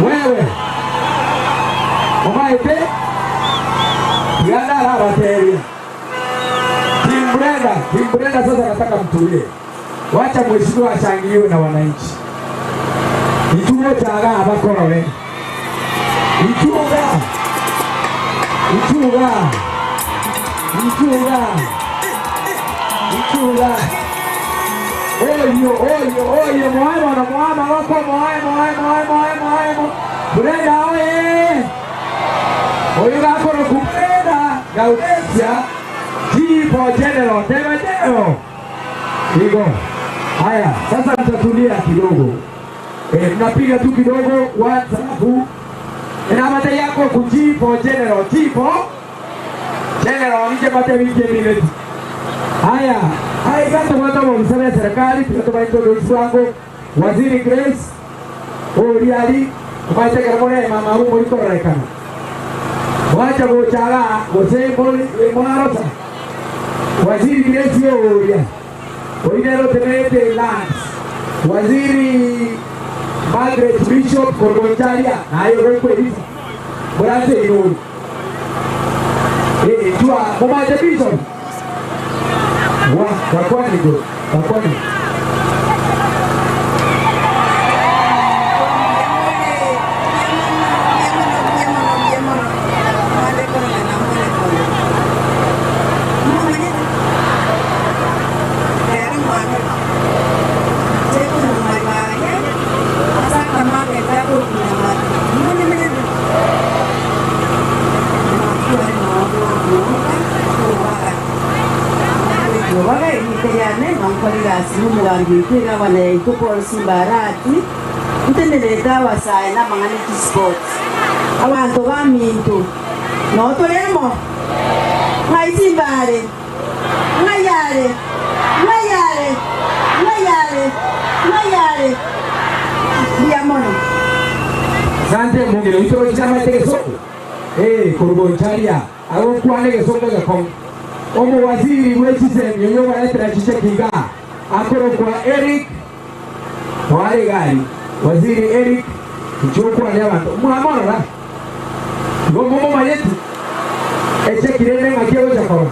Wewe. Omaite. Yana la bateria. Team Brenda sasa nataka mtulie. Wacha mheshimiwa ashangiliwe na wananchi. Ituo chaga abakora we. Ichuga. Oyo, mwana wako moe. Brenda oye. Oyo gakoro kupenda. Gaudesia. Chipo general. Higo. Haya, sasa mtatulia kidogo. Mnapiga tu kidogo WhatsApp. Inamata yako kuchipo general. General nije mate wiki minute. Haya kata watu wa msana ya serikali tunatoka introduce wangu Waziri Grace Oriali kumaita karamone mama huko liko rekana. Wacha gochara gosemboli mwanarota. Waziri Grace Oria. Oinero tenete lands. Waziri Margaret Bishop Korgoncharia na hiyo kwa hivi. Bwana ino. Jua mama ya Bishop. Kwa kwani. Kira wane itupo simbarati utendeleta wasai na mangani sports abantu bamintu no tolemo ngaisimbare ngayale diamono sante mungiro ito chama tegeso Korgoncharia awo kwane gesonga gakon omo waziri wechise nyonyo waletra chichekinga akoro kwa Eric wale gari waziri Eric chukua leo muamoro la gomo mayeti echeki rene ngakio chakora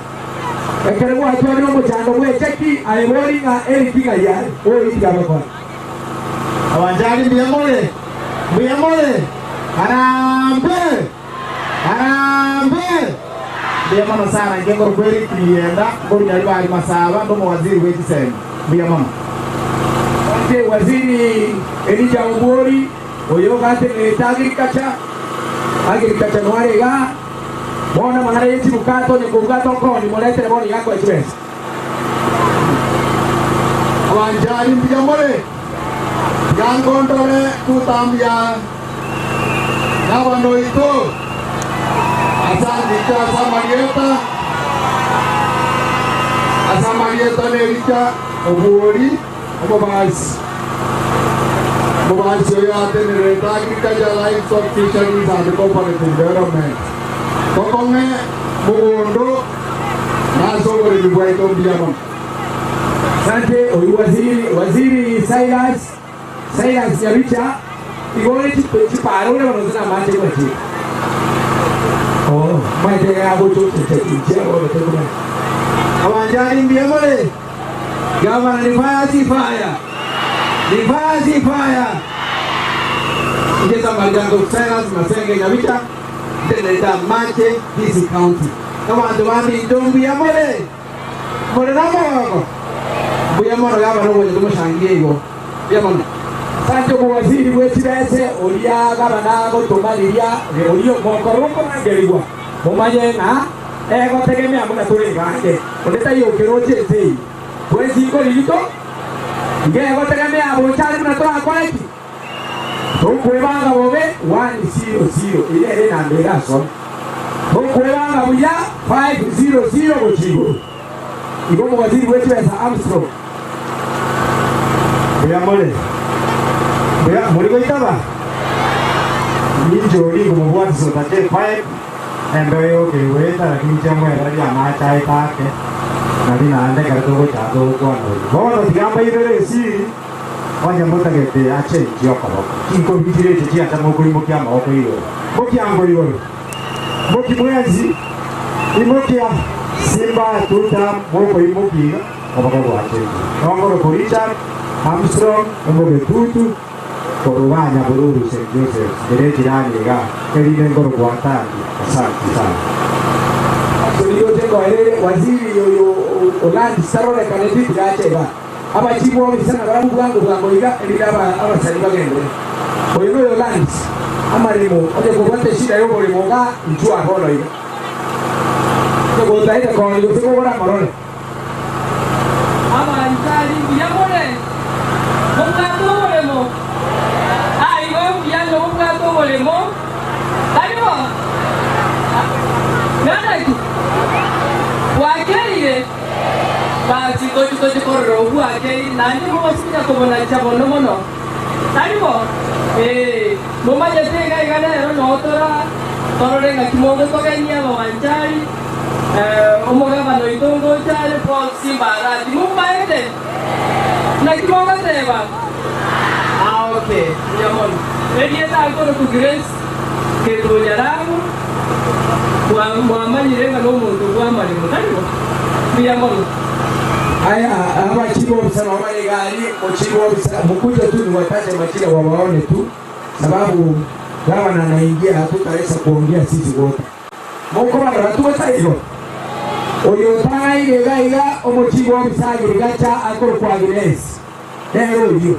ekere watu wano mchando we cheki aibori na Eric ngayari oi ngabako awanjali miyamole arambe Bia mama sana ngengor kweli kienda bodi alibali masaba ndo waziri wetu sema bia mama ante waziri Elija Obori oyo gate agriculture noarega bona mahara yetu bukato ni bukato ko ni molete boni yako express awanjali bia mole yangondole tutambia nabano ito Asama Amerika Obori Mobas Yoyate Nereta Agriculture Livestock Fisheries and Cooperative Development Kokome Mugondo Naso Ribuaito Biamon Sante Waziri Silas Yavicha Igore Chiparo Wanazana Mate Oh, my dear, I will do it. Awanjali mbiamole. Governor Nifasi fire. Ngeza majango Silas Masenge Nyabicha. Teneta Mate Disi County. Kama ndwani ndombi ya mole. Mole namo. Buyamona gaba no wewe tumushangiye igo. Buyamona. Sanjo mu waziri w'ekibese oliya gaba nago tomaliya oliyo mokoroko nagerigwa. Mumanye na ego tegemea muna tuli gande. Oleta yo keroje sei. Kwezi iko lito. Ngego tegemea bochali muna toa kwaki. Tokwebanga bobe 100 ile na nderaso. Tokwebanga buya 500 gochigo. Igo mu waziri w'ekibese Armstrong. Buyamole. Bea murigo itaba ninjori como buat sotate pai embayo que weta la kincha muera ya macha ipake nadi nande karto ko chado ko no bono digamba ire si wanya mutagete ache joko kinko bitire chia ta mokuri mokia moko iyo mokia ngoriwo moki mwezi imokia Simba tuta moko imokia obako wache ngoro korita Armstrong ngobe tutu korubanya bururu se Joseph dereti rani ga kerine ngoro kwatani asante sana Soliyo tengo waziri yoyo Olandi sarole kaneti gache ba abachibo bisana baramu bwango iga elidaba abasali bagende oyino Olandi amarimo oje kubate shida yo boli monga njua hono iga ko taida ko yo se bora marole abantari yamore mukato bolemo aigo yano mukato bolemo aigo nana wakeye basi koji korro wakeye nani mo sina ko bona chabo no mono aigo mama jete ga igana no tora renga kimogo ko ganya bantari omoga bano itongo chale Paul Simbarati mubaete na kimoga treba okay yamon edieta algo ku Grace que do yarago Muhammad renga no muntu Muhammad mutaribo yamon aya abachibo bisana wale gari mochibo bisana mkuja tu ni wataje machila wawaone tu sababu gavana anaingia hatutaweza kuongea sisi wote moko bana batuweza hiyo oyo tai gaiga omochibo bisage gacha akoro kwa Agnes lero yo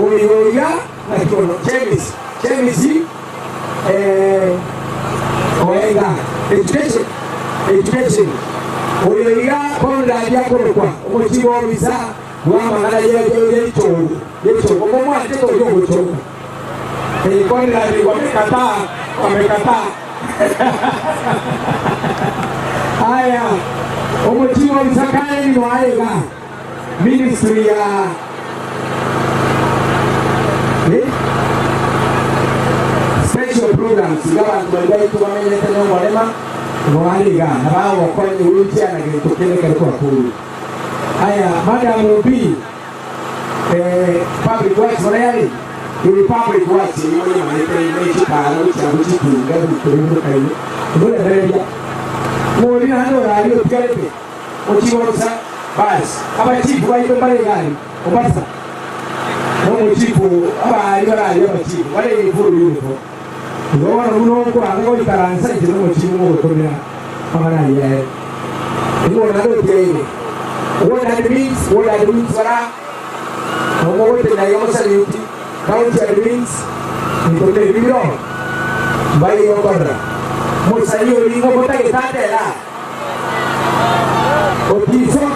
oyo ya akoro chemisi oenga education oyo ya konda ya akoro kwa omochibo bisa wama ngala ye cho como mwate to yo cho konda ni wamekataa haya omochiwa msakane ni waega ministry ya special programs gawa tumegai tu wamenye tena mwalema waega na bao kwenye wheelchair na kitokele kwa kuru haya madam B public works morali ili public works ni wale wanapenda karo cha kuchikunga kutoka kai ndio ndio Mori hano radio tikalepe ochibosa bas abachifu baito bare gari obasa no mochifu abari barayo abachifu bare ifuru yuko ngo wana uno ko ango ikaransa ite no mochifu ngo komera amara ye ngo nado tiene what that means bara no mo te na yo saluti count admins ni ko te biro bai yo barra Musayo lingo bota que tate la Otiso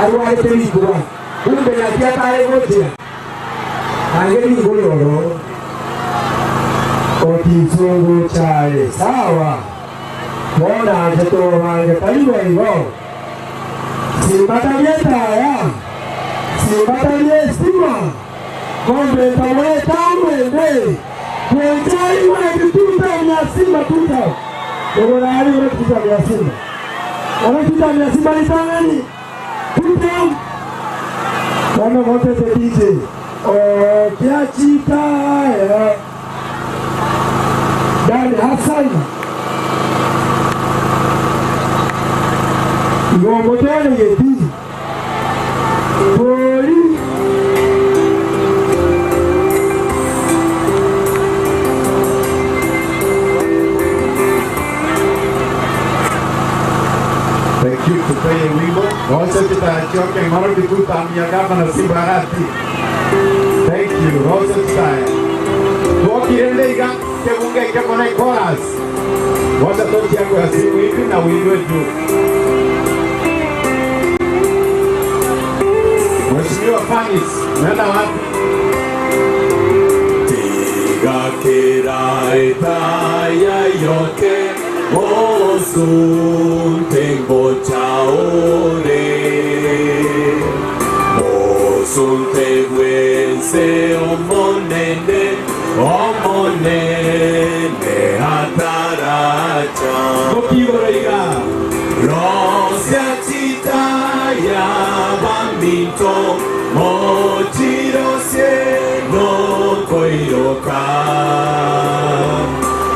arwale película un benatia tare gotia angeli ngolo Otiso gochale sawa Mona jeto manga kaiwa iwo Simbatalia ya Simbatalia estima Kombe tawe tamwe Kuenjari wanatututa miasima tuta Yogona hali wanatututa miasima Wanatututa miasima ni tangani Tuta Wana mote se DJ Kia chita Dani Hassan Ngomotone yeti Poli Thank you for playing Wimbo. Rosa Titachoke, Maro di Tuta, mia Gavana Simbarati. Thank you, Rosa Titachoke. Tuoki Rendega, que munge que pone coras. Rosa Toti yangu ya simu hivi na uinue juu. Mheshimiwa Fanis, nenda wapi? Tiga kera etaya yote. Osun tengo chaore Osun te buense omonene ataracha Mokiborega Rosia chitaya bambito Mochiro koiroka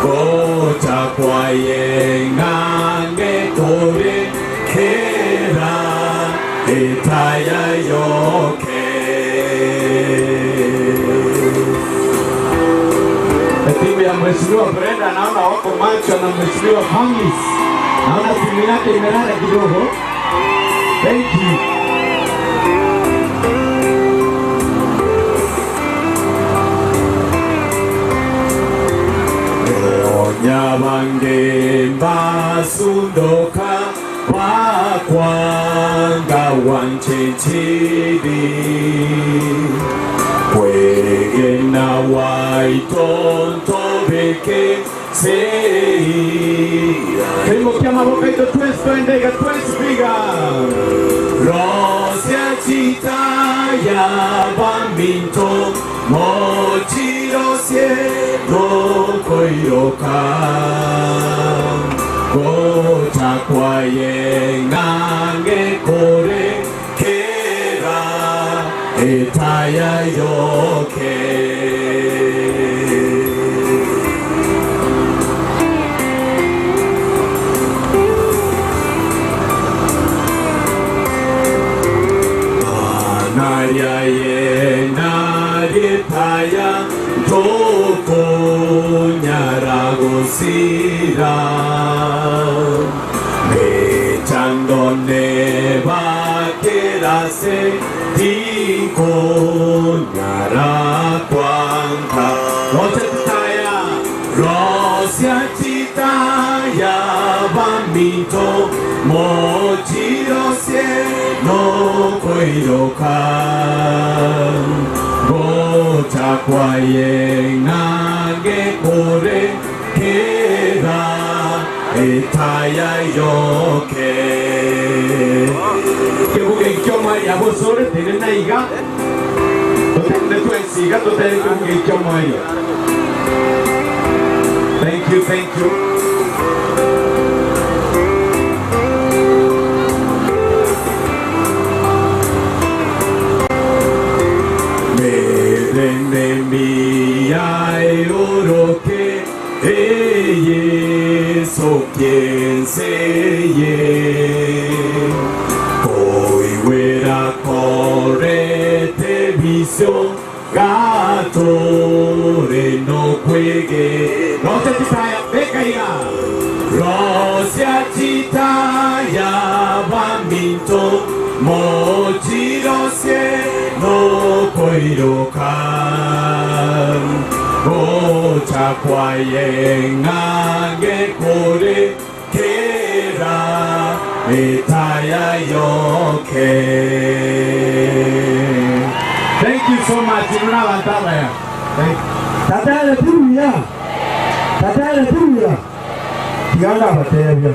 Gocha kwaye ngange kore kera Etaya yoke Timu ya Mheshimiwa Brenda naona wako macho na Mheshimiwa Hamis. Naona timu yake imelala kidogo. Thank you. Nyabange basundoka wakwanga wanchechiri Kwegena waitonto beke seira Karibu kia maboka ito twist tuendega twist biga. Rosia chita ya bambinto Mochiro siendo koiroka Gocha kwaye ngange kore kera Etaya yoke Naya ye nagetaya Toko nyaragosira Mechando neba kerase Tiko nyarakwanta Rosia chitaya bambito Mochiro no koiroka Gocha kwaye ngange kore kera Etaya yoke Kebuke ikioma ya bosore tene na iga. Totende twensiga totende kebuke ikioma ya. Thank you, thank you. Quien seye Koiwera correte visión Gatore no juegue No se titaya, venga ya. Rosia chitaya bambito Mochiro no koiroka Gocha kwaye ngange kore kera Etaya yoke Thank you so much. Una batalla ya. Tatale tuya. Kianda batebya.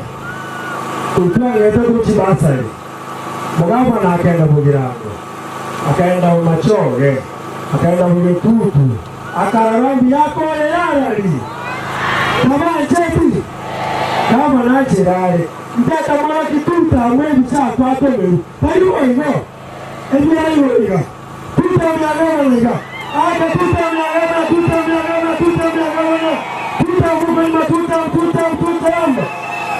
Utwanga ito kuchibasari. Mugamba na akaenda bugirango. Akaenda umachoge. Akaenda bugetutu. Akararambi yako yali. Kama chepi. Kama na chirale. Ndata mara kituta mwebi cha kwato meru. Payo ino. Ebi ayo iga. Tuta mnyagana iga. Aka tuta mnyagana. Tuta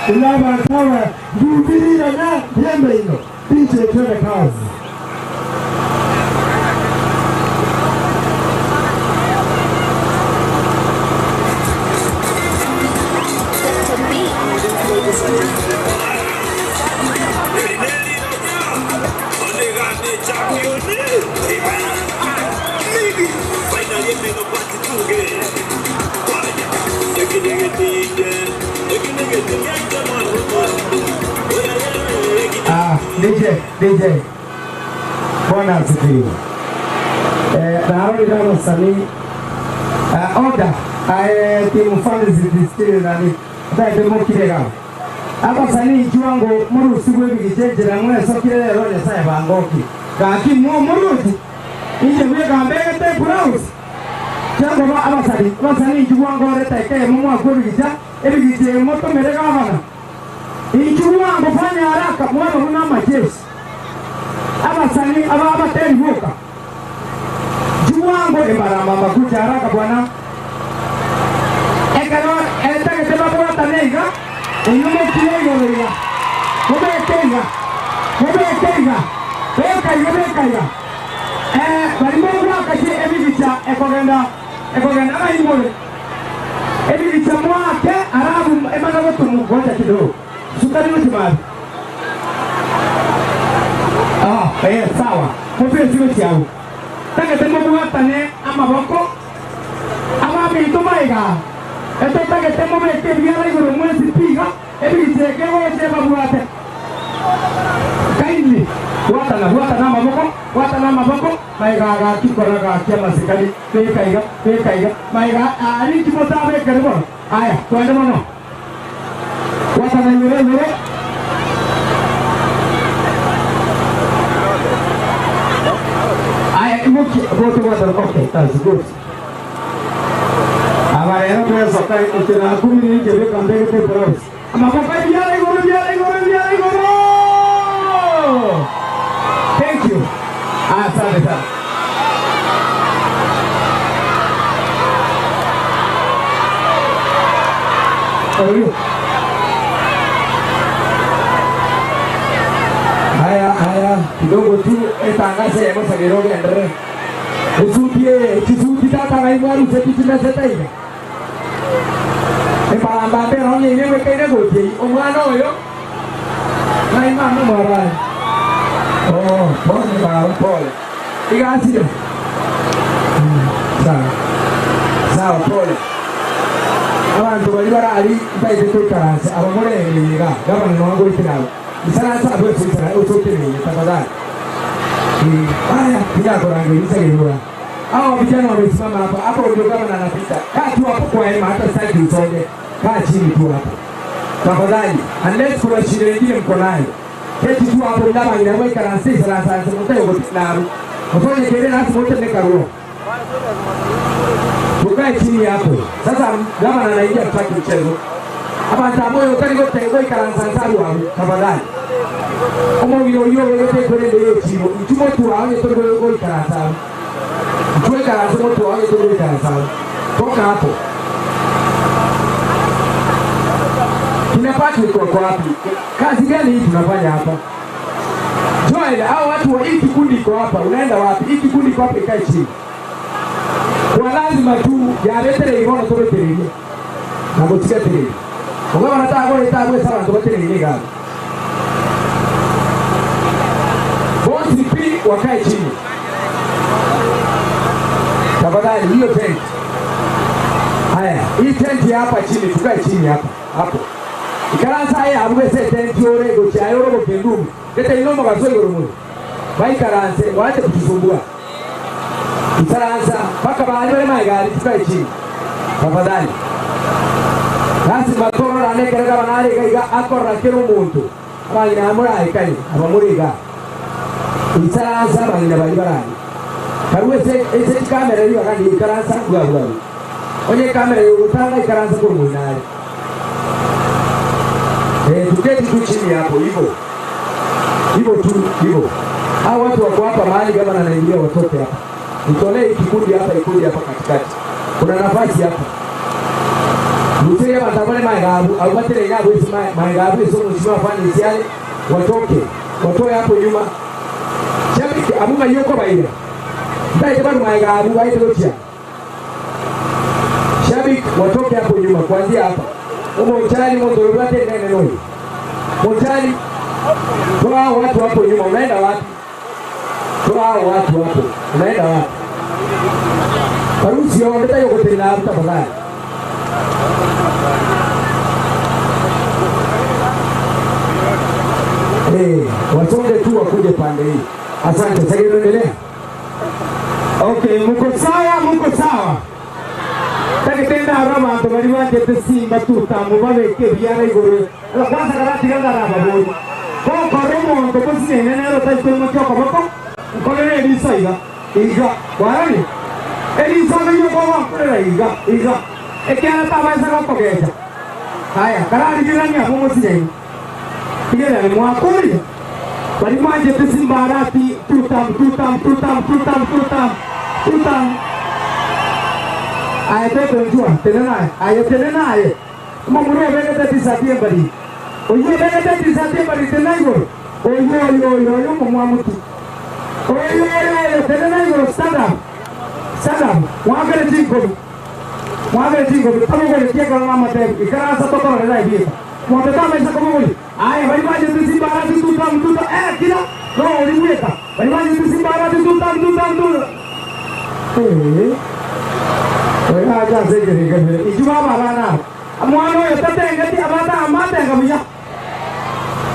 Ilaba kawa yubirira na yembe ino. Piche twende kazi. DJ Bwana asifiwe. Naarudi kama sanii order timu fani zidistiri nani dai demo kirega aba sanii juango muru sigwe bigijejera mwe sokire rero ne sai bangoki kaki mo muruti ije bwe gambete browse jango aba sanii juango reta ke mo akori gija ebigije moto merega bana ijuango fanya haraka mwana huna majeshi abasani ababateri huka kiwango ebarama makucha haraka bwana. Ekaro etake tema kwa tanega. Enyume kiyo yoya. Mobekega. Beka. Barimo mwakaje ebibicha ekogenda amayimole. Ebibicha mwake arabu emana gotumu goja kidogo. Sukari utimari. Sawa. Mopile sigo chao. Take temo mwatane amaboko. Amabi tomaiga. Eto take temo meke biara igoro mwezi piga. Ebibicha kego chema mwate. Kindly. Wata na maboko. Maiga kikoraga kia masikali. Pekaiga. Maiga ali kimotabe karibu. Aya, tuende mono. Wata na yure. Okay, that's good. Ahora ya no puedo sacar el que la comunidad que ve cambiar de colores. Amapapa ya igoro. Thank you. Sabe. Haya, kidogo tu etangaze ya masa kidogo endere. Usuti tata ngaimaru sekitina setai. Epalambate ronye nyewe kaina goje. Omwana oyo. Naimama mara. Pole. Igasi. Sawa, pole. Abantu bali barali baite tukaranse abamore niga gabana no ngo itinalo. Isana sabu sitara usote tafadhali. Haya pia korange isagirwa. Hao vijana wamesimama hapo ndio kama anapita. Kaa tu hapo kwa hema hata sasa usonge. Kaa chini tu hapo. Tafadhali, unless kuna shida nyingine mko nayo. Keti tu hapo ndama inawe karansi sasa mtayo kutinaru. Mfanye kile na moto ne karuo. Tukae chini hapo. Sasa kama anaingia tutaki mchezo. Hapa tamoyo utani gote ngoi karansa saru hapo. Tafadhali. Omo yo yote kwenye ndio chimo. Mtumo tu aone tu ngoi karansa. Mtuwe karansa moto aone tu ngoi karansa. Toka hapo. Tunapata kwa wapi? Kazi gani hii tunafanya hapa? Joel, hao watu wa hii kikundi iko hapa. Unaenda wapi? Hii kikundi iko hapa ikae chini. Kwa lazima tu ya letere iona tobe terege. Na gotika terege. Kwa wanataka gore tabu sana tobe terege gani? Bosi pi wakae chini. Tafadhali hiyo tent. Haya, hii tent hapa chini, tukae chini hapa. Hapo. Ikaransa haya abwese tent yore go chayoro go kendumu. Kete inomo gaso yoromu. Bai karanse wache kutusumbua. Ikaransa paka baadhi wale magari tukae chini. Tafadhali. Kasi makoro na ne kerega banale kaiga akora kero muntu. Abangi na amura ikai abamuriga. Ikaransa bangi na bali barani. Karuwese ese kamera yo kandi ikaransa gwa. Onye kamera yo utanga ikaransa kwa munale. Tuketi tu chini hapo hivyo tu. Hao watu wako hapa mahali kama anaingia watoke hapa. Nitolee kikundi hapa ikundi hapa katikati. Kuna nafasi hapa. Mtuye matabane maigabu au batele ngabu hizo maigabu hizo mheshimiwa fani isiale watoke hapo nyuma. Shabiki abunga yoko baida. Ndai bado maigabu baida locha. Shabiki watoke hapo nyuma kuanzia hapa. Mchali moto yote nene noi. Mchali toa watu hapo nyuma unaenda wapi? Toa watu hapo. Unaenda wapi? Harusi yao ndeta yoko tena hapo tafadhali. Wasonge tu wakuje pande hii. Asante, sasa endelea. Okay, mko sawa. Takitenda arama ntobari wanje Simba tutamu babeke byara igoro. Kwanza karati ganga raba. Ko romo ndo bose nene ro taito mo cyoko bako. Ko rene Elisa iga. Warani? Elisa nyo ko wa kurera iga. Ekana tabaza ko kecha. Haya, karati jirani hapo mo sinye. Tigera ni mwakuri. Bari wanje Simba arati tutam. tutam ai te penjua tenenai ai tenenai mamuro bega te disati bari oyo bega te disati bari tenai go oyo mwamutu oyo tenenai go stand up wagere jingo tamo go tie ko mama te ikara sa to ko re dai bi mo te tama isa ko mo ai bari ba je simba ra tu tam kila no ri mueta bari ba je simba ra tu tam oye aja se ke ijuma baba na amwano yo tate ngati abata amate ngamiya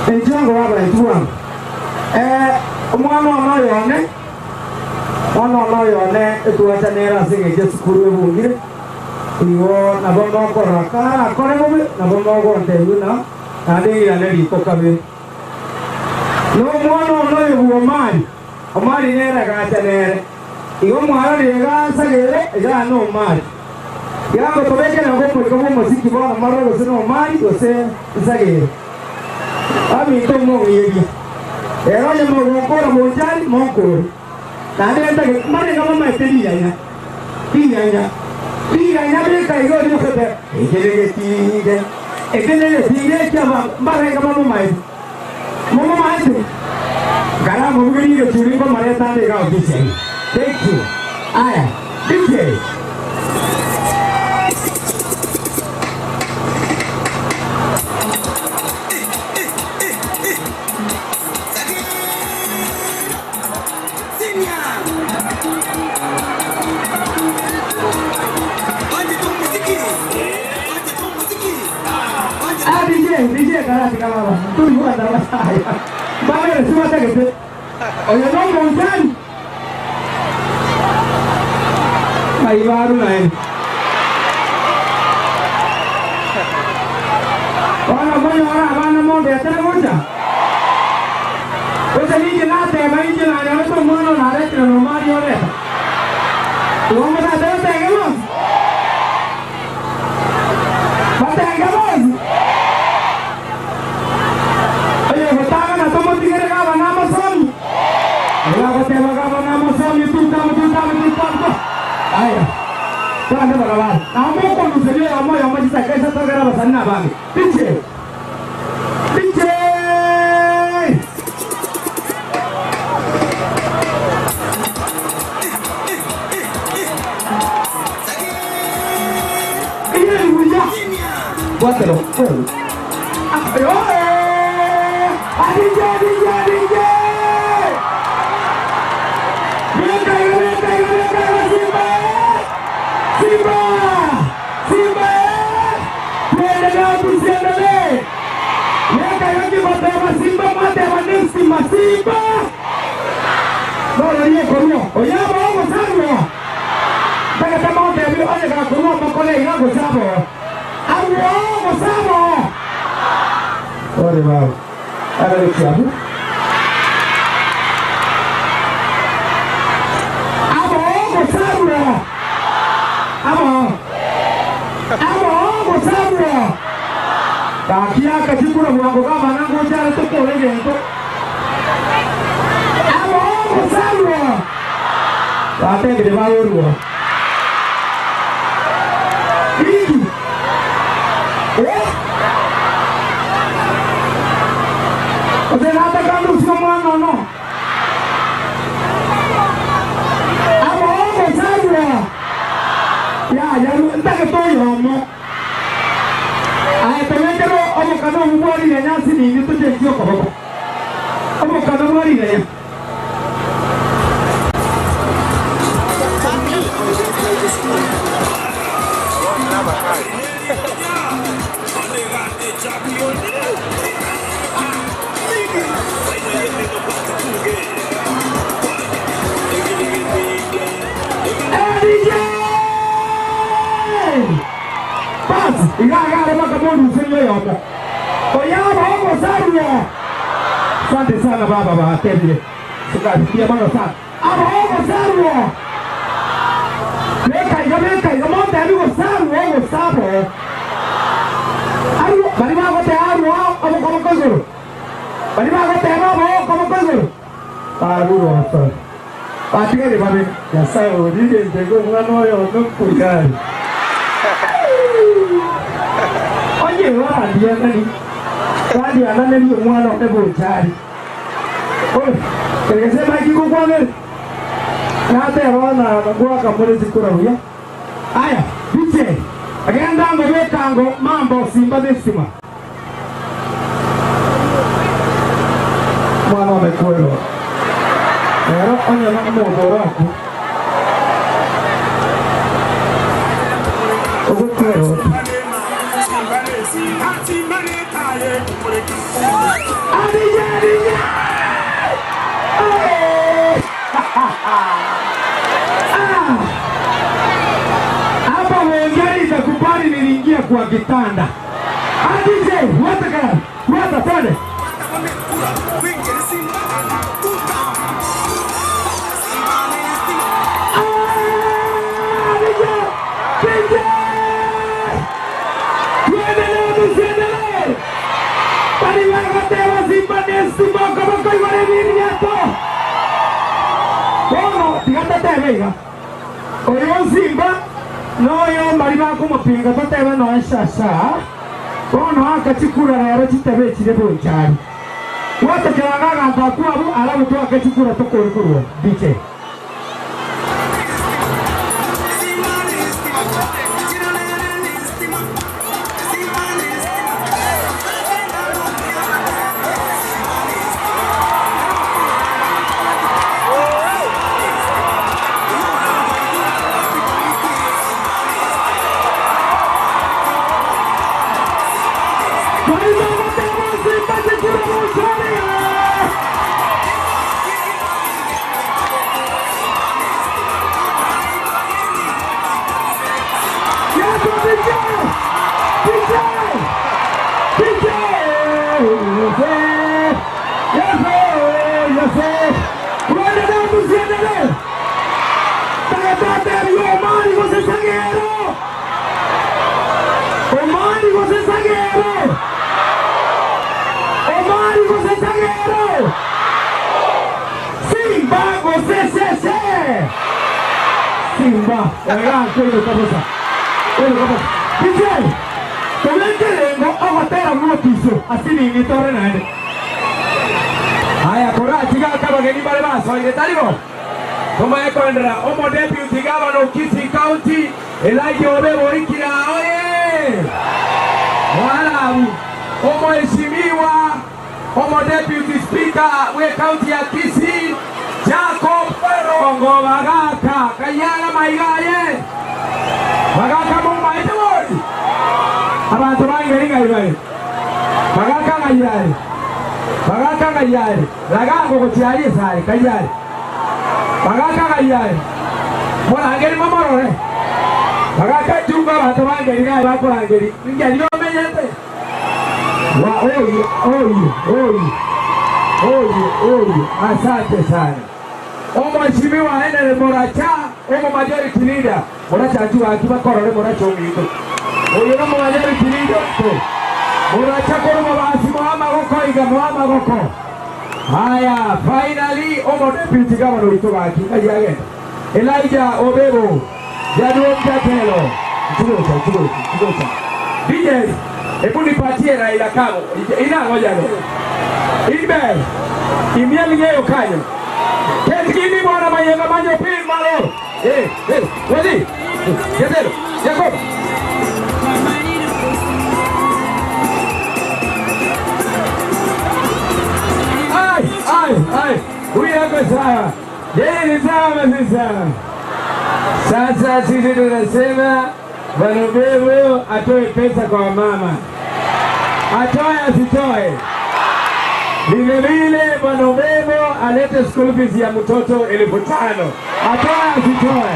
enjungo baba ijuma amwano no yo ne etu acha nera singe je skuru bungire iwo na bomo ko raka kore mo na bomo ko nteyu na ade ya ne ri ko kabe no mwano no yo amari nera ga acha nere iwo mwara lega sagere ya no mari ya ko tobeke na gomo ko mo muziki bona maro go no mari go se sagere ami to mo yegi ero ya mo ko ra mo jari mo ko na de enta ke mari no mama tedi ya be kai go di ko te ekele tide ke ba mare ga mo mai gara mo gari go churi ko mare ta de ga o se thank you aya DJ DJ cara tinggal tu juga ada saya. Bayar semua tak gitu. Oh ya nombor kan. Mai baru lain. Mana mau dia tak macam. Oh jadi jelas deh, main jelas. Yang tu mana nak ada nomor dia ada. Tuan mana ada tak kamu? Baca kamu. Ayo, jangan berlawan. Kamu kau sendiri, kamu yang masih saya satu kali pesan apa ni? DJ. Ini dia. Buat terus. Ayo, DJ. Simba. Bora dia kono. Oya bawa sabo. Bega tamo de bi oye ga kono mo kole ina go sabo. Awo go sabo. Ore ba. Ara le sabo. Abo go sabo. Abo go sabo. Takia kachukura mwango kama nango jara to kole gento. Ate gede baru. Ini. Oke, nata kamu semua nono. Apa saja? Ya, entah ketoyo mo. Ay, pero quiero omo kano muari ya sini itu je kyo ko. Omo kano muari ya. Asante sana baba Bakembe. Tukafikia bana sana. Abo sarwo. Leka monte aligo sarwo. Ayo bali ma ko te arwo abo como kozo. Bali ma ko te abo como kozo. Paruro asante. Patigari babe. Ya sayo dige tego mwana oyo nokugari. Oye wa ndia nani? Wadi anane ni mwana nebo chari. Oh, kesema kiko kwa nini? Nate wana ngwa kamole zikura huya. Aya, biche. Agenda ngobeka ngo mambo Simba desima. Mwana amekwelo. Era onya na moto wako. Ogokwelo. Adija. Hapa wengine itakubali niliingia kwa kitanda. Adije, wata pale. Oyo Simba noyo marima kumupinga toteba no shasha ono akachikura rero kitebe kire bonchari wata kiranga ngamba kwabu alabu to akachikura tokore kurwo biche Simba, kweli kabisa. Kijana, tulete lengo awatera motizo asili nitore naende. Haya kora tiga kama geni bale baso ile talibo. Koma ekondra omo deputy governor Kisii County Elijah Obebo ikira oye. Wala omo heshimiwa omo deputy speaker we county ya Kisii Jacob Perongo Bagaka Kayana Maigaye Bagaka Mumba Itawori abantu bangeringa ibaye Bagaka Ngayare Lagango kuchiari sai Kayare Bagaka Ngayare Mwana angeri mamorore Bagaka Junga abantu bangeringa bakora angeri ngeri yomenyete wa oyi asante sana omo heshimiwa ene moracha omo majority leader moracha ajua akiba korore moracha omigo oyo no majority leader to moracha koromo basi moama goko haya finally omo deputy governor itoka akika yage Elijah Obebo Jadwon Katelo tugocha DJ hebu nipatie Raila Kamo ina ngoja leo Ibe imieli nyeyo kanyo Kini mwana mayenga manyo pin malo wadi Yadelo Jacob Ai huyu yako sawa yeye ni sawa sasa sasa sisi tunasema Bwana Obebo atoe pesa kwa mama atoe asitoe vile Bwana Obebo alete school fees ya mtoto 5,000 atoe asitoe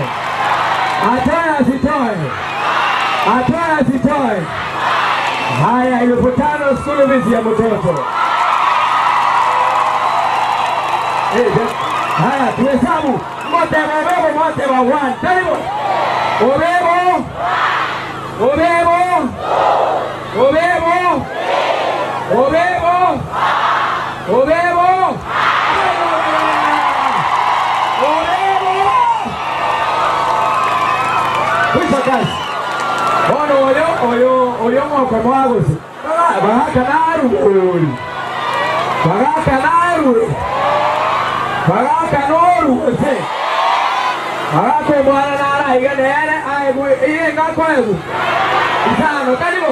haya 5,000 school fees ya mtoto haya tuhesabu mote wa 1 taribu Obebo Obebo Kwisha kazi. Bono oyo mwako mwagosi. Bagaka naru. Bagaka noru. Bagako mwana nara iganere aibu iye ngako ebu. Isano kanibo.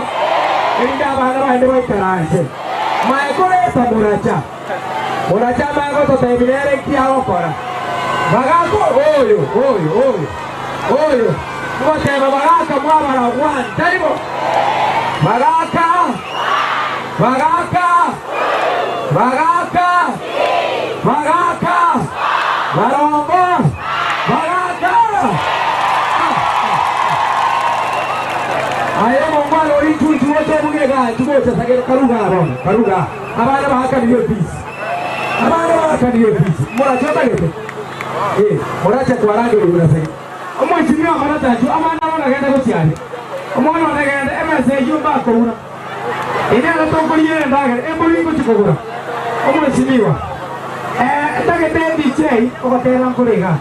Inda bana baende boikarase. Maekoreta Muracha mango to tebinere kia okora. Bagako oyo. Motema bagaka mwabara one. Kanibo. Bagaka. Barongo. Bagaka. Ayo mongwalo itu wote mugega tubocha sagero karuga. Abana bahaka niyo peace. Muracha bagete. Muracha twarange urasege. Omwishimira amaratacho amana bagenda gocyane. Omwana bagenda emase yumba koruna. Ine agatongoriye ndagere emburi kuchikogura. Omwishimira. Ndagete DJ obatera nkurega.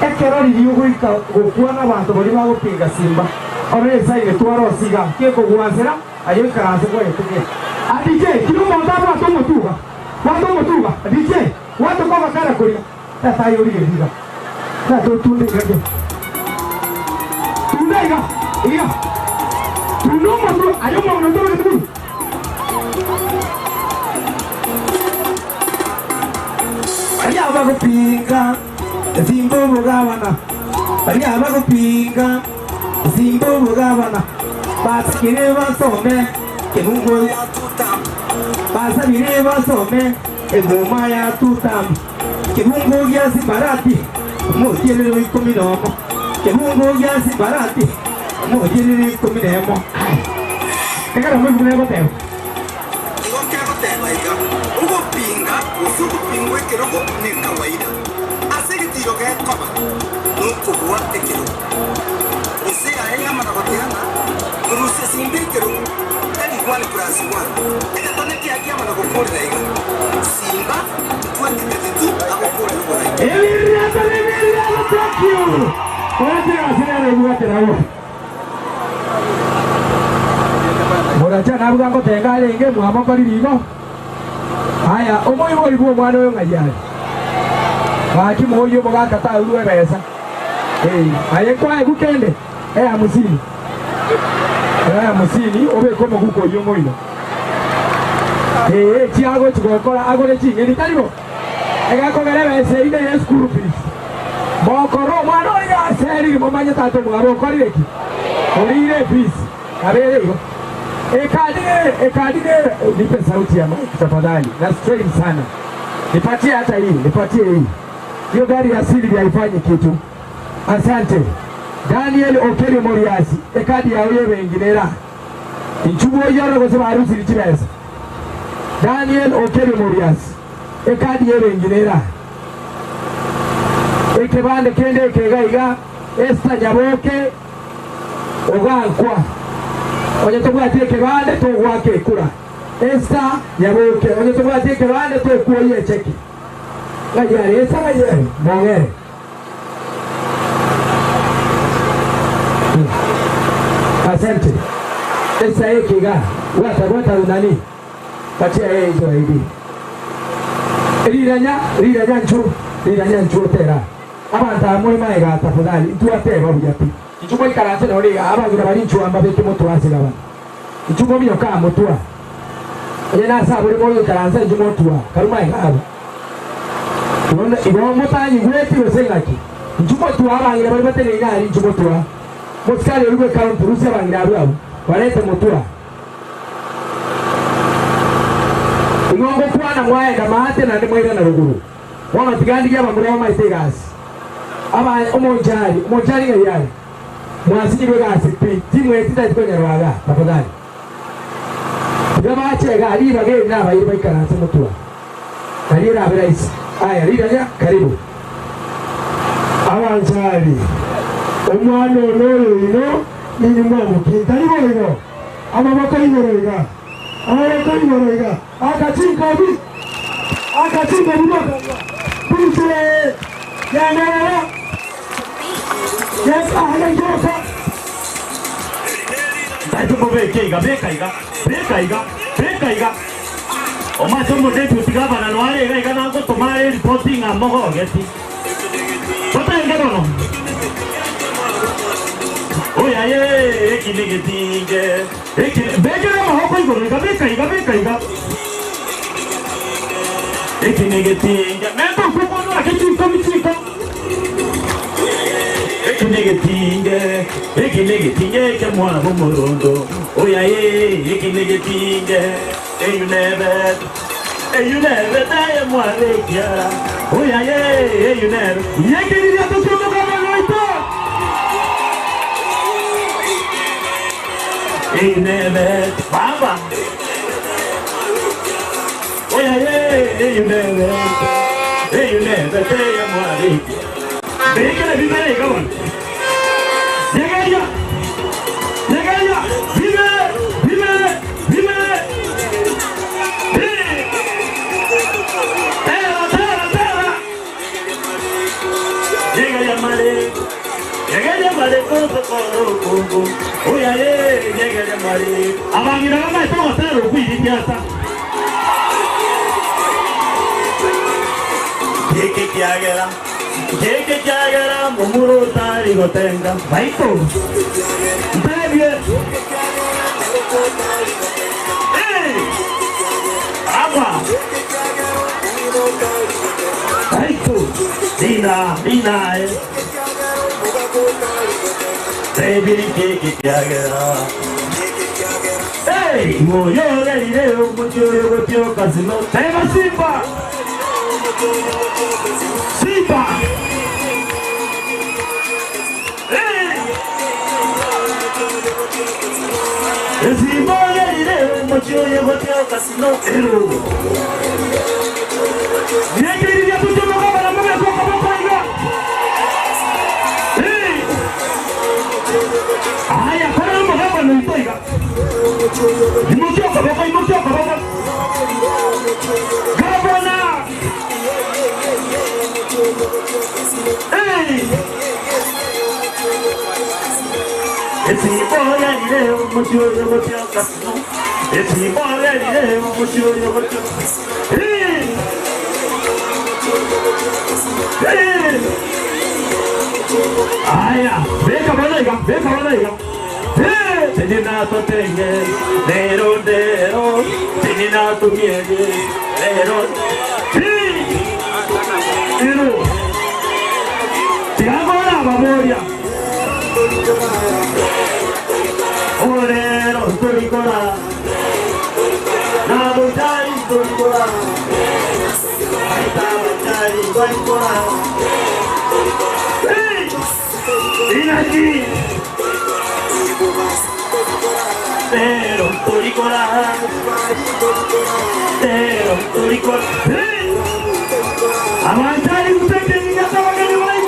Ekerori yuguika gukwana abantu bari bagupinga Simba. Ore saire twarosiga keko guanzera ayo karanze kwa yetuke. DJ kirumo ndaba tomutuga. Watomutuga DJ wato kwa bakara kuri. Tata yori gediga. Tato tunde gade. Tundega. Iya. Tunomo tu ayo mo ndo gade. Ari abagupinga Simba mugabana. Ari abagupinga Simba mugabana. Basikire basome Mungu ya tutam. Basa bire basome Ngoma ya tutam. Mungu ya sibarati Mujirire wikuminemo. Mungu ya sibarati Mujirire wikuminemo. Tekara mungu nebo teo. Ugo pinga, usugu pingwe kirogo ni kawaida. Asiri tiroge koba, nuku buwate kirogo. Use ahenga managotiana, nuruse simbi kirogo. Tani kwani kurasi wani. Eka tone kia managokuri daiga. Simba, 2022, agokuri daiga. Eliriata, thank you. Orate asina rebuate rawo. Muracha nabugango tengale inge muhamokari ligo. Haya, omoyo ibo mwana oyo ngayale. Baki moyo bogaka ta uwe besa. Aye kwa gukende. Amusini. Amusini obe komo guko yo moyo. Tiago chigokora agore chingeni talibo. Ega kogere bese ide school fees. Bokoro mwana ya seri momanya tato mugabo korireki. Orire fees. Abere yo. Ekadige nipe sauti ya mic tafadhali. Na strain sana. Nipatie hata hii, nipatie hii. Hiyo gari ya asili haifanyi kitu. Asante. Daniel Okeri Moriasi. Ekadi ya uye wenginera. Inchubu yoro kusema harusi lichibesa. Daniel Okeri Moriasi. Ekadi ya wenginera. Ekebande kende kegaiga. Esta Nyaboke. Ogankwa. Onye tubwate kebande to wake kura. Esta Nyaboke. Onye tubwate kebande to kuoye cheki. Gajari esa gajari mongere. Asante. Esa ekiga wata unani. Patia hizo hivi. Riranya nchu tera. Abanta muri maiga tafadhali tuateba bujapi. Ichumo ikaranze noriga abagira bari nchu ambabe tumutwase gaba. Ichumo byoka mutwa. Yena saburi moyo ikaranze njumo twa. Karuma igaba. Tubona ibo mutanyi gweti wesengaki. Njumo twa abangira bari batene ngari njumo twa. Muskali urwe kaunti rusia abangira abo. Walete mutwa. Ingongo kwana mwaenda mahate na ndimwira na ruguru. Wana tigandi yaba murema maisegasi. Aba omonjari ngayari. Mwasiji begasi pi timwe titazikonya rwaga tafadhali. Gabachega ali bagenda naba iri bayikaranze mutwa. Kalira abiraisi. Aya riranya karibu. Abanjari. Omwana ono ino ni mwamu kitali boyo. Amaboko y'ingororega. Akatinka bi. Bise. Yanara. Yes, ahlan josa. Dai tu beka iga. O ma sono deputy governor no are ga na ko tomare reporting amo ko geti. Pata enga no. Oya ye ekinigetinge. Bekera ma ko igoro ga beka iga. Ekinigetinge. Mendo ko no akechi komitsiko. Ekinigetinge ke mwana bomorondo. Oya ye ekinigetinge. You never die, Mwalekia. Oh, yeah, you never. Yakini to come right there. You never, Baba. Oh, yeah, you never. You never die, Mwalekia. Make it be very good. Yagaya. Llega mare con oya llega mare abangira kama itoka tero kuyikiasa Keke kiagera mumuro tari gotenga baito Ndebye Aba baito Dina Baby, keke kiagera. Hey, moyo leo moyo tio kasino. Tema Simba. Hey. Simba leo moyo tio kasino. Ero. Yekiri ya tuto kama na mwe kwa kaiga. Aya, para mama no itoiga. Imochoka baba. Gabona. Hey. Esi boya leo mocho kasino. Esi boya leo mocho. Hey. Aya, veka banaiga. Tenina to tenge, dero, tenina to miege, dero. Tiagora memoria. Orero toricora. Nado jari toricora. Aitaba jari toricora. Inaki Pero toricora Avanzare usted que ni ya estaba que le va a ir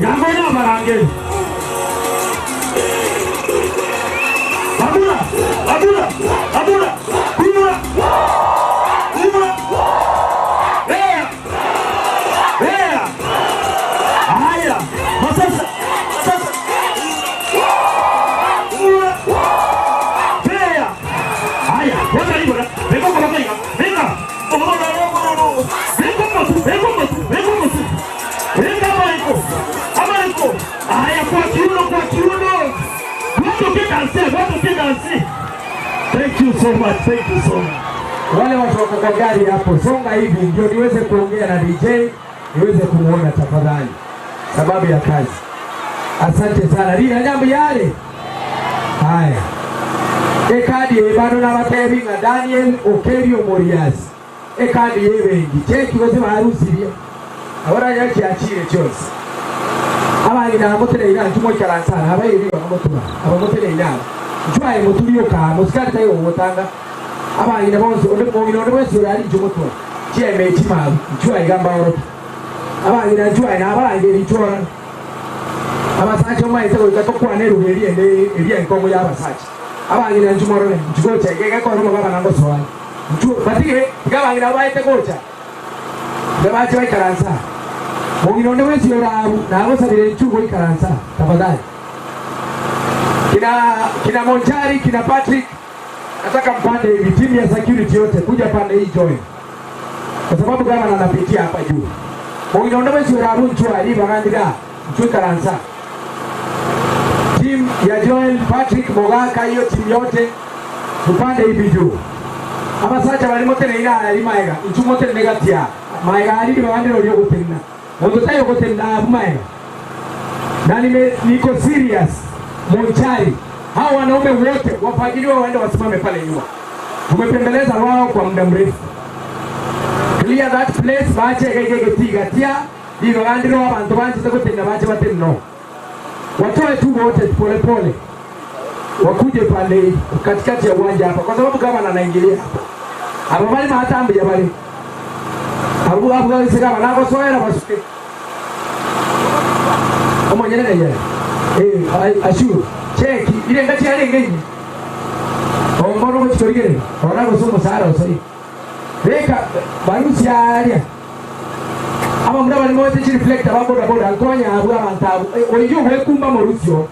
Ya no Marangel Abura Thank you so much. Wale watu wako kwa gari hapo, songa hivi ndio niweze kuongea na DJ, niweze kumuona tafadhali. Sababu ya kazi. Asante sana. Lina jambo yale. Haya. Ekadi bado na batebi na Daniel Okerio Morias. Ekadi yebengi. Cheki wose harusi bia. Ahora yaki achire chose. Abandi na motele ina ntumo karansana abaye biba motuma. Aba motele ina. Jwa motulio ka musikati tayo wotanga. Abandi na bonse onde mongino onde wese yali jumotwa. Cheme chima jwa igamba oro. Abandi na jwa na abandi bichora. Abasachi omaite goikatokwana erugeri eria enkongo y'abasachi abangira njumorore njugocha igega kono baba nango soani nju batige igabangira baite gocha Gabache wa ikaransa. Muginondo wesi yorabu na abo sabire nchugo ikaransa. Tafadhali. Kina Monchari, kina Patrick, nataka mpande hivi timu ya security yote kuja pande hii join. Kwa sababu kama anapitia hapa juu. Muginondo wesi yorabu nchua aliba ngandira nchua ikaransa. Team ya Joel, Patrick, Mogaka, hiyo timu yote tupande hivi juu. Aba sacha bali mote neira ali maiga, nchu mote negatia. Maiga ali bawande olio gutena. Moto tayo gutena abu maiga. Na niko serious. Monchari, hao wanaume wote wafagiliwa waende wasimame pale nyuma. Tumepembeleza wao kwa muda mrefu. Clear that place, bache gegetiga tia, digo andiro abantu banze gutena bache bateno. Watoe tu wote pole pole. Wakuje pale katikati ya uwanja hapa kwa sababu kama anaingilia hapa. Hapo bali mahatambi ya bali. Hapo bali sika nako soera basuke. Kama nyene nyene. Ashu cheki ile ngati yale ngenyi. Omboro ko chikorigere. Ora ko somo sara osai. Beka barusi aria. Aba mura bali mote chi reflector babo babo alkonya abu amantabu. Oyo wekumba morusio.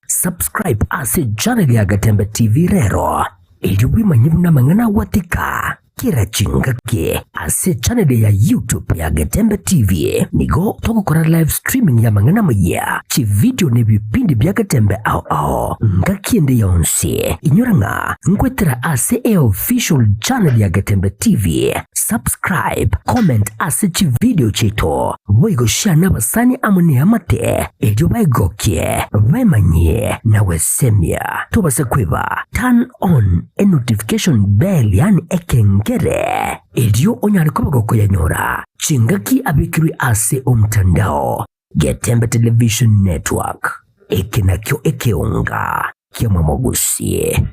Subscribe ase channel ya Gatembe TV rero ili wimanye na mangana watika kira chingake ase channel ya YouTube ya Gatembe TV nigo tokukora live streaming ya mangana maya chi video ne bipindi bya Gatembe ao ngakiende yonse inyoranga ngwetera ase official channel ya Gatembe TV. Subscribe, comment ase chi video chito boigo shana basani amune amate ejo baigokie bemanye na wesemia tubase kweba turn on a notification bell yani ekengere ejo onyari kobagoko yanyora chingaki abikiri ase omtandao Gatembe Television Network ekenakyo ekeunga kiamamogusie.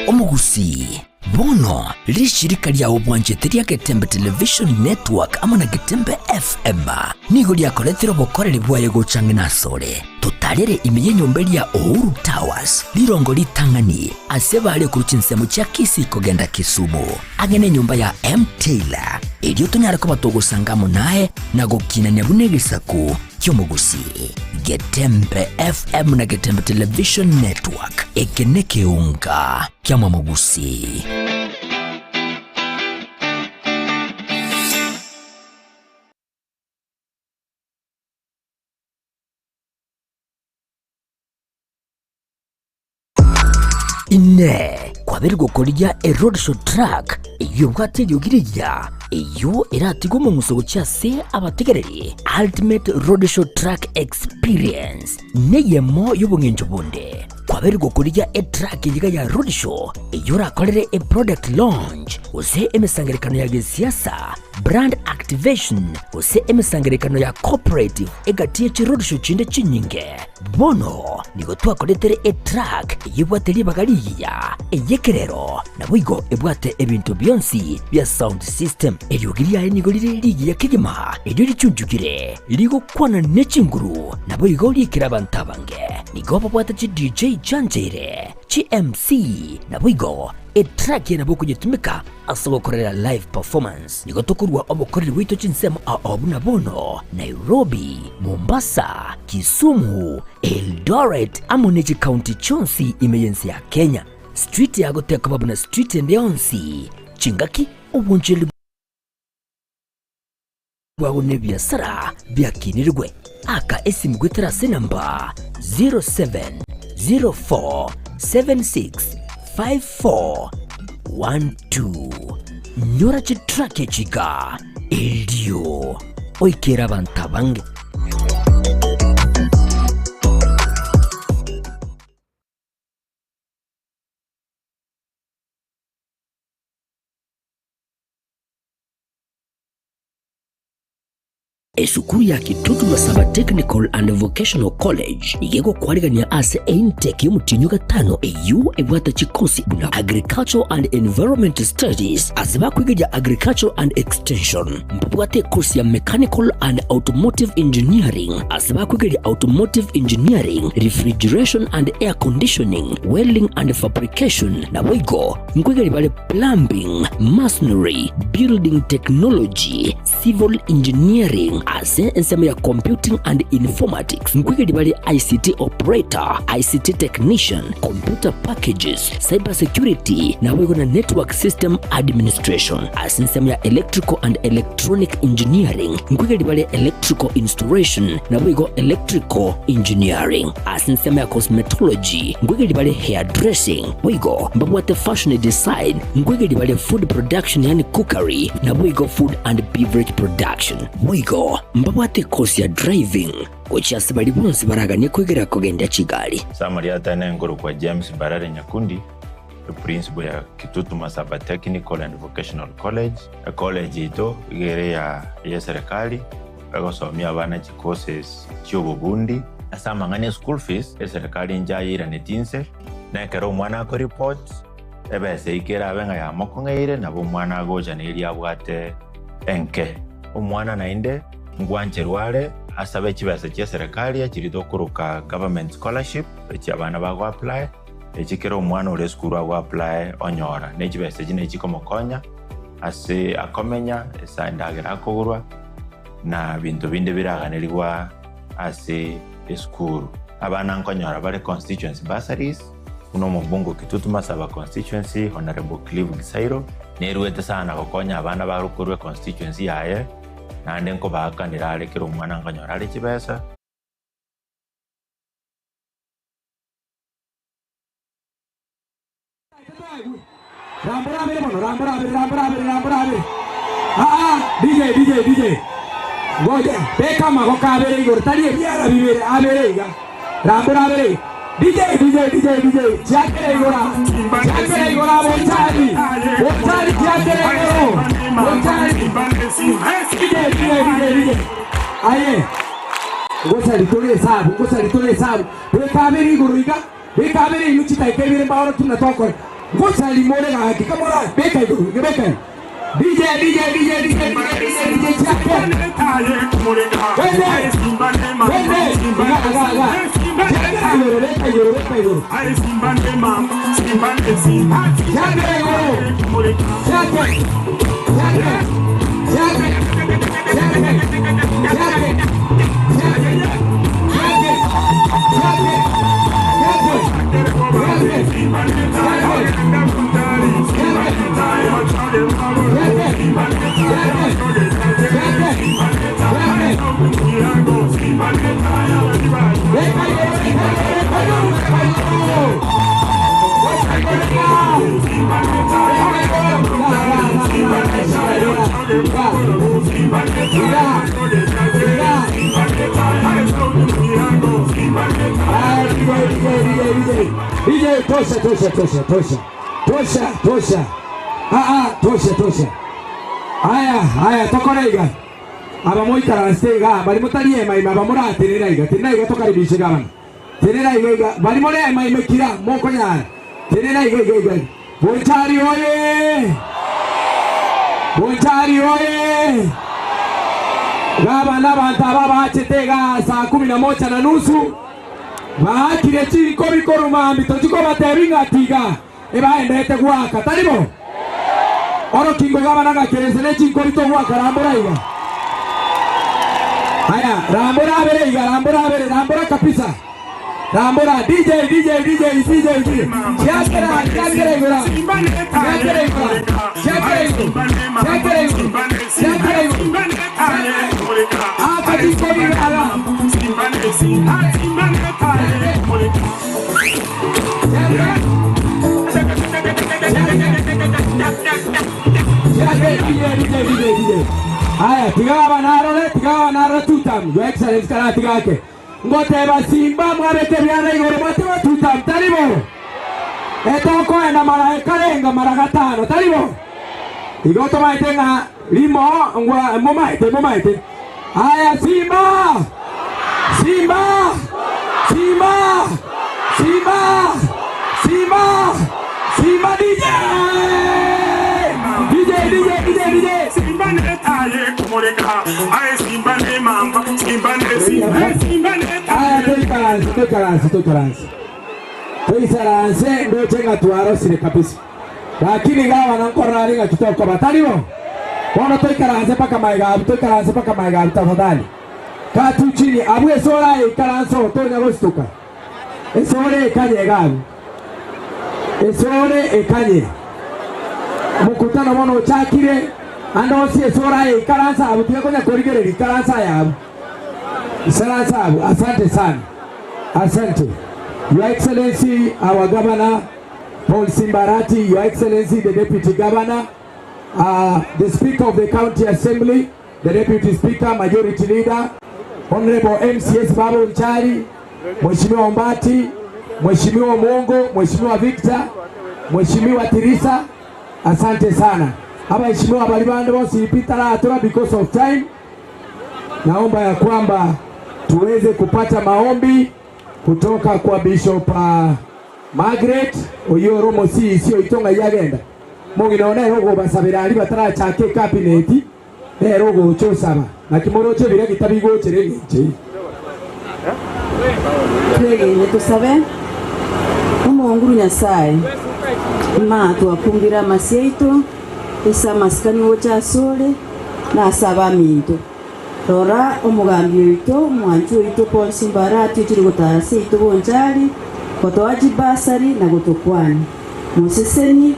Omugusi bono lishirika lya obwanjete lya Gatembe Television Network ama na Gatembe FM nigo lyakoretero bokorere bwaye gocange nasore tutarere imenye nyombe ya Uhuru Towers lirongo litangani asebale ku kinsemo cya Kisiko genda Kisumu agene nyumba ya M Taylor iryo tunyara ko batogosangamo naye nagokina nebunegisaku kyomugusi Gatembe FM na Gatembe Television Network ekeneke unga kyamugusi. Ine kwabiri gukorya road show track iyo bwatiriyo girija iyo iratigo mu musogo cyase abategereri ultimate road show track experience neyemo y'ubungenjo bunde kwabiri gukorya track yiga ya road show iyo rakorere product launch ose emesangerekano ya siasa brand activation ose emesangerekano ya cooperative egatiye chi road show chinde chinyinge bono nigo twakoretere track yibwateri bagaliya eyekerero nabwigo ebwate ebintu byonsi bya sound system eryogiriya nigo liri ya kigema eryo lichunjugire ligo kwana nechinguru nabwigo likira bantabange nigo babwata chi DJ Janjere chi MC nabwigo track yana boko nyetumika asogo korera live performance nigo tokurwa obokorera wito chinsemo abuna bono Nairobi, Mombasa, Kisumu, Eldoret amoneji county chonsi emergency ya Kenya street ya goteka babuna street ndionsi chingaki obunjeli bwago nebyasara byakinirwe aka esimgwe terase namba 0704765412 nyora chitrake chiga ildio oikera bantabange. esukuru ya Kitutu Masaba Technical and Vocational College igego kwarigania ase intake y'umutinyo gatano eyu ebwata chikosi buna Agriculture and Environment Studies asaba kwiga Agriculture and Extension mbwate course ya Mechanical and Automotive Engineering asaba kwiga Automotive Engineering, Refrigeration and Air Conditioning, Welding and Fabrication na wigo mkwiga bale Plumbing, Masonry, Building Technology, Civil Engineering ase ensema ya Computing and Informatics mkwiga bale ICT Operator, ICT Technician, Computer Packages, Cyber Security na wigo na Network System Administration ase ensema ya Electrical and Electronic Engineering mkwiga bale Electrical Installation na wigo Electrical Engineering ase ensema ya Cosmetology mkwiga bale Hairdressing wigo mbabwate Fashion Design mkwiga bale Food Production yani Cookery na wigo Food and Beverage Production wigo mbabwate course ya Driving kucha sabali bonse baraganye kwegera kugenda Kigali. Samariata n'engoro kwa James Barare Nyakundi, principal ya Kitutu Masaba Technical and Vocational College. College ito igere ya serikali bagosomya abana courses cy'ububundi asama ngane school fees serikali njayira netinse na kero mwana ko report ebese ikera abenga ya mokongeire nabo mwana goja neri abwate enke umwana nainde ngwancherware asabe kibase cya serikali yakirido kuruka government scholarship eki abana bago apply ekikero umwana ore school ago apply onyora nekibese kine kikomokonya ase akomenya esandagira akogurwa na bintu binde biraganirwa ase school abana nkonyora bare constituency bursaries uno mubungo Kitutu Masaba constituency Honorable Clive Gisairo neruwete sana gokonya abana barukurwe constituency yaye nande nko bakanira arekera umwana nkonyora ari kibesa Ramburabe. DJ. Ngoja, beka magoka abere igor tari biara bibere aberega. Ramburabe. DJ. Chakere igora bontari. DJ. Aye. Ngoja litole sabu. Beka abere igor iga. Beka abere inuchita ikebere mbawara tunatoka. Ngoja limore ga hakika mora. Beka igor. DJ tosha. Tosha. Aya tokorega. Abamoikara stega bali mutarie maima bamuraterera iga tinaiga tokaribishe gabana. Terera iga bali more maima kira moko nyara. Terera iga. Bontari oye. Gabana bantaba bachetega saa 11:30. Baakire chiko bikoruma ambito chiko batebinga tiga. Eba endete gwaka taribo. Oro kingo gabana gakerezene chiko bito gwaka rambura iga. Haya, rambura kabisa. Rambura DJ. Chakere igora. Aya, tigaba naro tutam. Your Excellency kana tigake. Ngote basimba mwabete byana igoro batwa tutam taribo. Etoko ena mara karenga mara gatano taribo. Igoto maitenga limo ngwa momaite. Haya, Simba! Simba! Simba! Simba! Simba! Simba DJ! DJ! Simba ne taye kumureka. Aye Simba ne mamba. Simba ne taye. Tokaransi. Toisaranse ndo chenga tuarosire kabisa. Lakini gawa na nkora ringa kitoko bataliwo. Kono toikaranse paka maigabu tafadhali. Katu chini abu esora ikaranso tonya gostuka. Esore ekanye gabu. Esore ekanye. Mukutano mono chakire ando si esora ikaransa abu tiyakonya korigere ikaransa yabu. Isaransa abu asante sana. Asante. Your Excellency, our Governor, Paul Simbarati, Your Excellency, the Deputy Governor, the Speaker of the County Assembly, the Deputy Speaker, Majority Leader, Honorable MCS Babu Nchari, Mheshimiwa Mbati, Mheshimiwa Mongo, Mheshimiwa Victor, Mheshimiwa Tirisa, asante sana. Hapa Mheshimiwa Balibanda bosi ipita la atura because of time. Naomba ya kwamba tuweze kupata maombi kutoka kwa Bishop Margaret Oyoro Mosi sio itonga yagenda. Mungi naona rogo basabira ali batara chake cabinet rogo chosaba na kimoro cyo bire gitabigo cerenge. Twege tusabe umunguru nyasaye ma tuakumbira masieito esa maskani wocha sole na saba minto Rora umugambi wito mwanchu wito Paul Simbarati chiri gutasi ito bonjari kotoaji basari na gutokwani museseni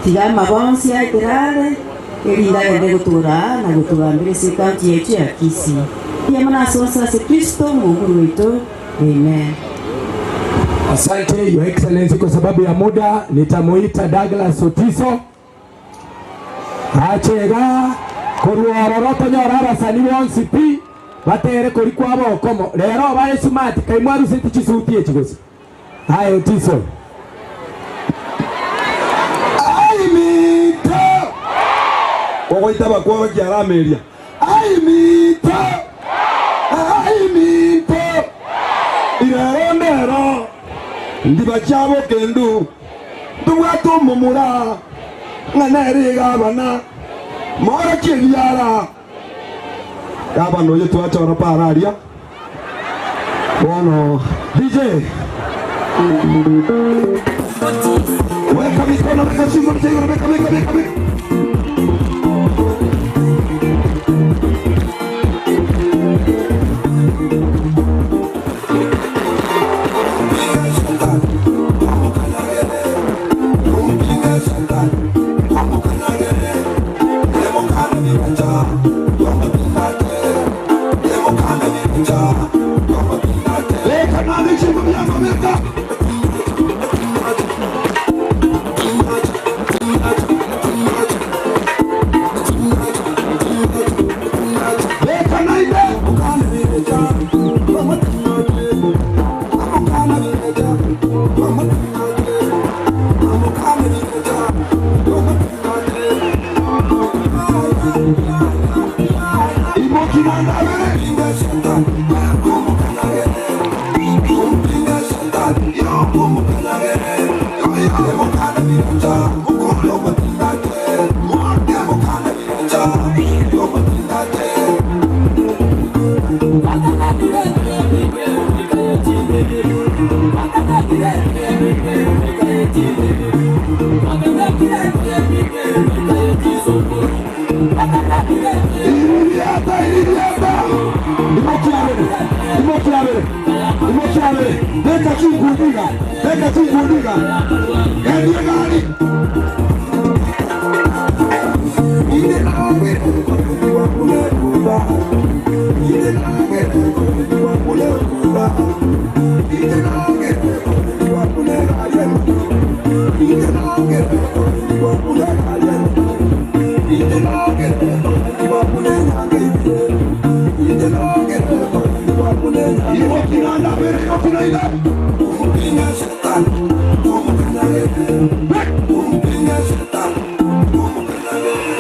tigama bonsi ya tirare elinda ende gutura na gutugambire sekanti yetu ya Kisii pia mwana sosa se Kristo Mungu wito amen. Asante Your Excellency, kwa sababu ya muda nitamuita Douglas Otiso achega kuruororoto nyorara sani wonsi pi batere kuri kwabo komo rero baye sumati kaimwaru seti chisuti echigosi hayo Otiso Aimito Ogoita bakwa kyarameria Aimito Irero ndiba cyabo kendo tubwato mumura nganere gabana mora kiriara gabano yetu achora pararia bono DJ weka mikono mkashimo mtego weka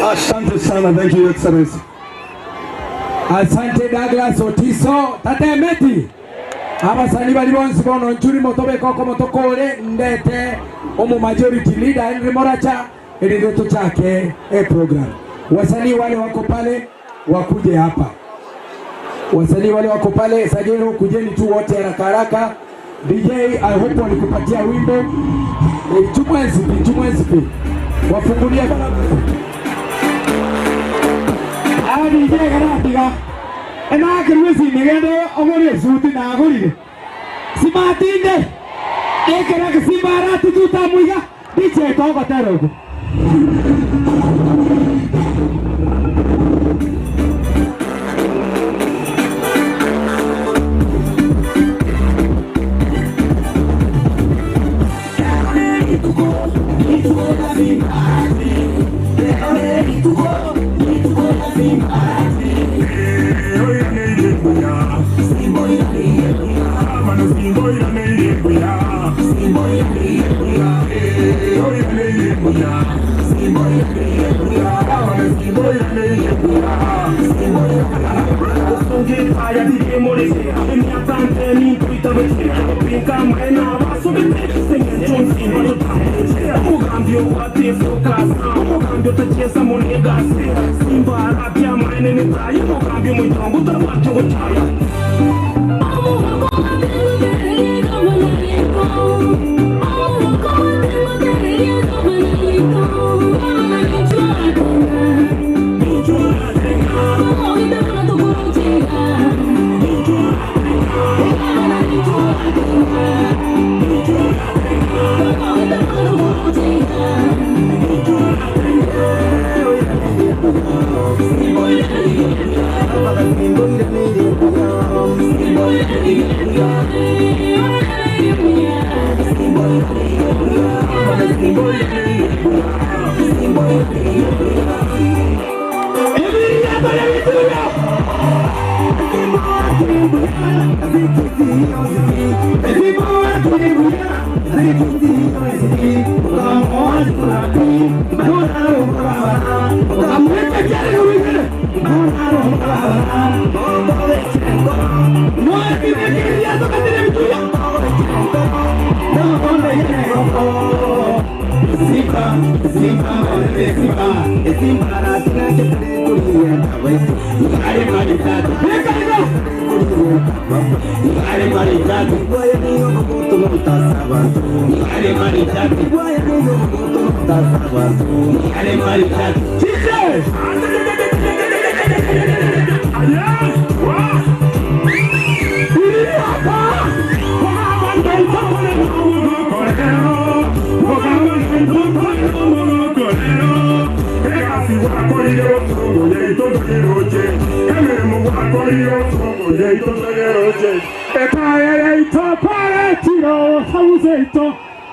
Asante sana, thank you Excellency. Asante Douglas Otiso tatemeti abasani bali bonsi bono nchuri motobe koko motokole ndete omu majority leader Henry Moracha elidoto chake program. Wasanii wale wako pale wakuje hapa. Wasanii wale wako pale Sajero, kujeni tu wote haraka haraka. DJ I hope walikupatia wimbo. Chumwenzi wafungulia DJ garatiga ena kirwisi negendo ogore suti na agorire simatinde ekera kisimbara tututa muiga DJ to goterogo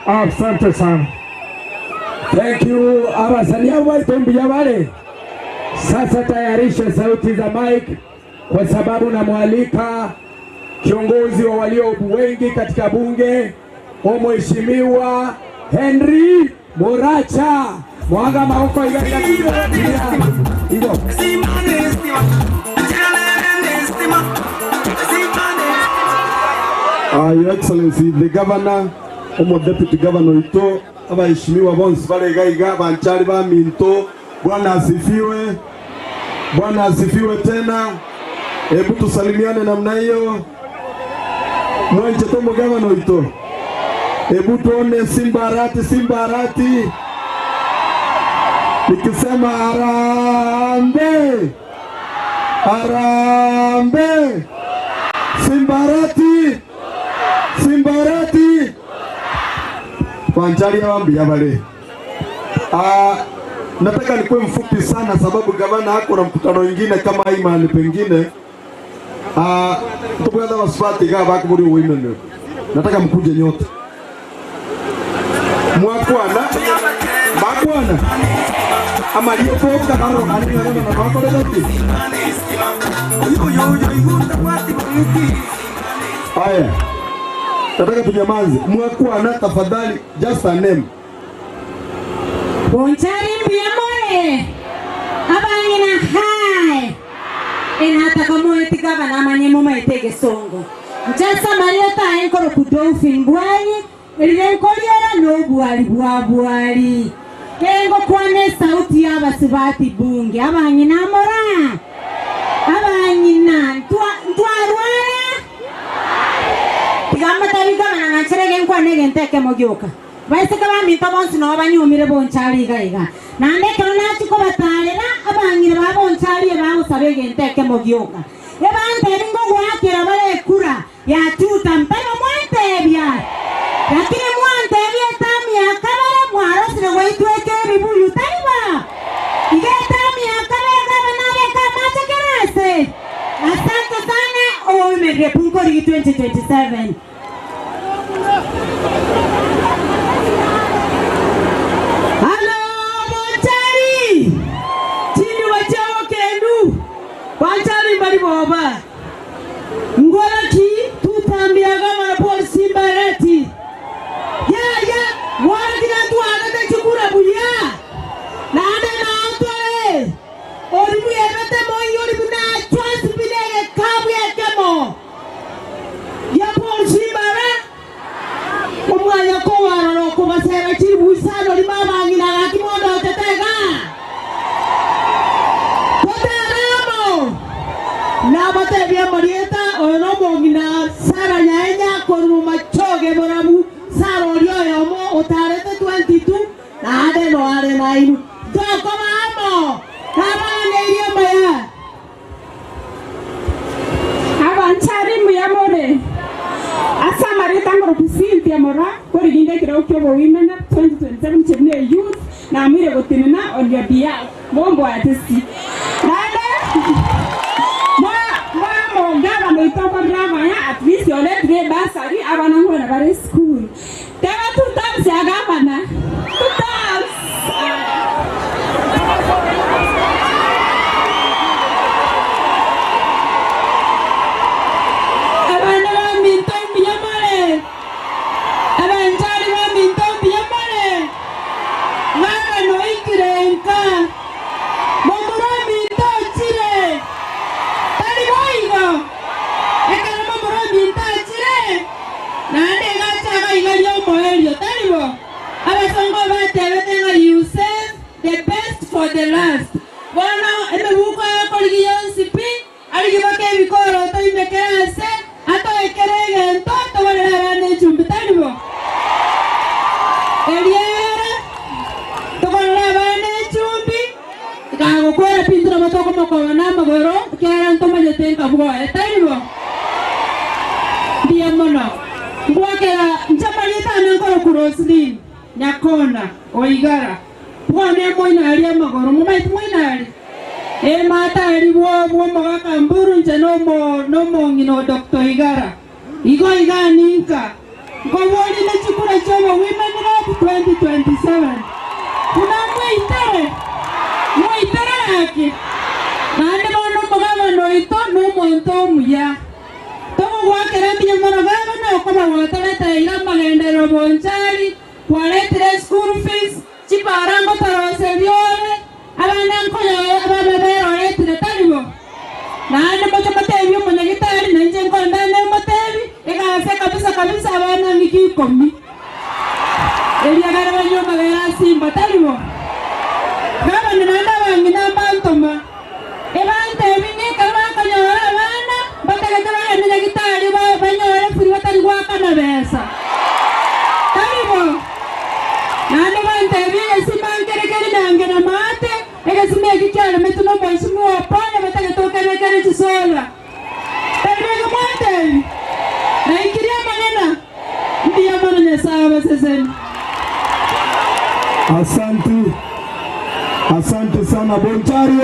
Asante sana. Thank you. Abasania waitombi ya wale. Sasa tayarisha sauti za mic kwa sababu namwalika kiongozi wa walio wengi katika bunge Mheshimiwa Henry Moracha. Mwanga maoko hiyo. Your Excellency the Governor, Deputy Governor ito, abaheshimiwa bonsi bale gaiga banchari ba minto, Bwana asifiwe. Bwana asifiwe tena. Hebu tusalimiane namna hiyo. Mwenche tomo Governor ito. Hebu tuone Simbarati. Nikisema Arambe. Simbarati. Wanjali ya wale. Nataka nikuwe mfupi sana sababu gavana hako na mkutano mwingine kama hii mahali pengine. Tukuenda wasipati gava hako muri uwimene. Nataka mkuje nyote. Mwakwana. Ama liyo poka karo halina na wako lezati. Aya. Nataka tunyamaze. Mwakwana tafadhali, just a name. Bonchari Mbiamore. Abangina hai. hata kama etikava na manyemo maitege songo mchasa marieta enkoro kudofi mbwani elirenkoliera no bwali kengo kwane sauti y'abasibati bunge abanyina mora abanyina ntwarwara tigamba tabigana na cherege nkwane genteke mogyoka baise kaba minta bonsi no banyumire bonchari gaiga nande kana chiko batalera abanyira babonchari babo sabege genteke mogyoka ebante ringo gwakira bale kura ya tuta mpano mwantebya lakini mwantebya tamya kabara mwarosire waitweke bibuyu taiba igetamya kabara nawe kama chekerese asante sana oimere punko ligi 2027 Hello Bonchari chini wachao kenu Bonchari bali boba ngora ki tutambia kama na polisi barati ya wala kila tu anataka chukura bulia na ande na otole oribu yebete moyo oribu na chwasi bilege kabu ya kemo ya polisi bara kumwanya ko waroro ko basera chibu sano li mama ngina akimodo tetega poteramo na batebya marieta ono mongina sara nyaenya koru machoge boramu saro lyo mo otarete 22 na ade no are na inu doko mamo kama neiyo maya abanchari muyamore asa marita ngoro kusinti amora kori ginde kiro kyo women 2027 chene youth na amire gotinina on your behalf bombo atesi nade Gava no itoka drama ya at least you let me basari abana ngona bare school. Teva tutabs ya gavana. Tutabs. Abana wa minto piyamare. Abanchari wa minto piyamare. Gava no ikirenka. Momoro minto chire. Tari boigo. Ekana momoro minto chire. Nande gacha ga igalyo moelio taribo. Abasongo bate tenga you save the best for the last. Bona eme buko kolgiyo sipi aligiba ke bikoro to imekerase ato ekerege ntoto wala ne chumbi taribo. Eliera to wala bane chumbi kago kwera pintura matoko moko na magoro kera ntoma jetenga bugo taribo. Dia mono Mbwakera nchamalita amenkoro kurosli Nyakona Oigara Pwane moina alia magoro Mumaitu moina ali mata ali Mwo waka mburu nche nomo ngino Dr. Igara Igo Igara ninka Ngowoli nechukura chobo Women Rep 2027 Kuna mwitere haki Nande mono mga noito Nomo ntomu ya Tomo wakera minya mwana gavana Okoma wataleta ila magendero Bonchari Waletire school fees Chiparango tarose viole Abana nkoyo ababebero letire talibo Naane mocha matevi mwenye gitari Nenje nko ndane matevi Eka ase kabisa abana niki komi Eli agara wanyo magera simba talibo Gavana nanda wangi namba antoma Ebante vingi kalwa kanyora abana Batakatara nenya gitari banyore furi batari gwakana besa Talibo Nande bante vingi simbangerekeri nangena mate Ega simegi kyala metu no boisimu wapane batakatoka nekere chisola Talibo mate Na ikiria manena Ndiya mana nyesawa seseni Asante sana Bonchari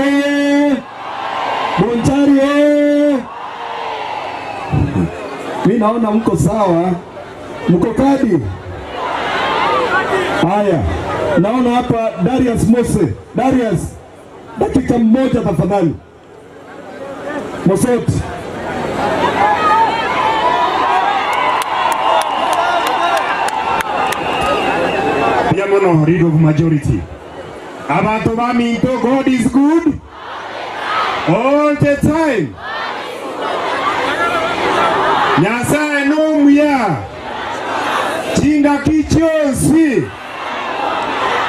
Bonchari Mimi naona mko sawa. Mko kadi? Haya. Naona hapa Darius Mose. Darius, dakika moja tafadhali. Mosot. Yamono read of majority. Abantu baminto God is good. All the time. Nyasaye nomuya. Chinga kichonsi.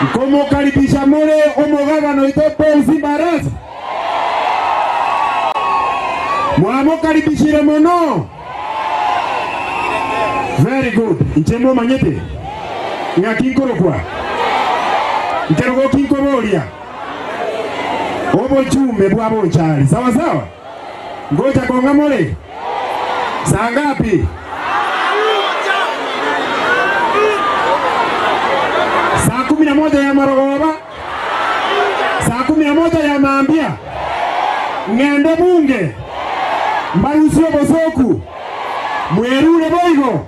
Nkomo karibisha mole omugabano ito Paul Barasa. Mwamo karibishire mono. Very good. Nchemo manyete. Nga kinkoro kwa. Nterogo kinkorolia. Obo chume bwa bonchali. Sawa sawa? Ngoja konga mole. Saa ngapi? Saa 11 ya Marogoba. Saa 11 ya Maambia. Ngende bunge. Mbarusio bosoku. Mwerule boigo.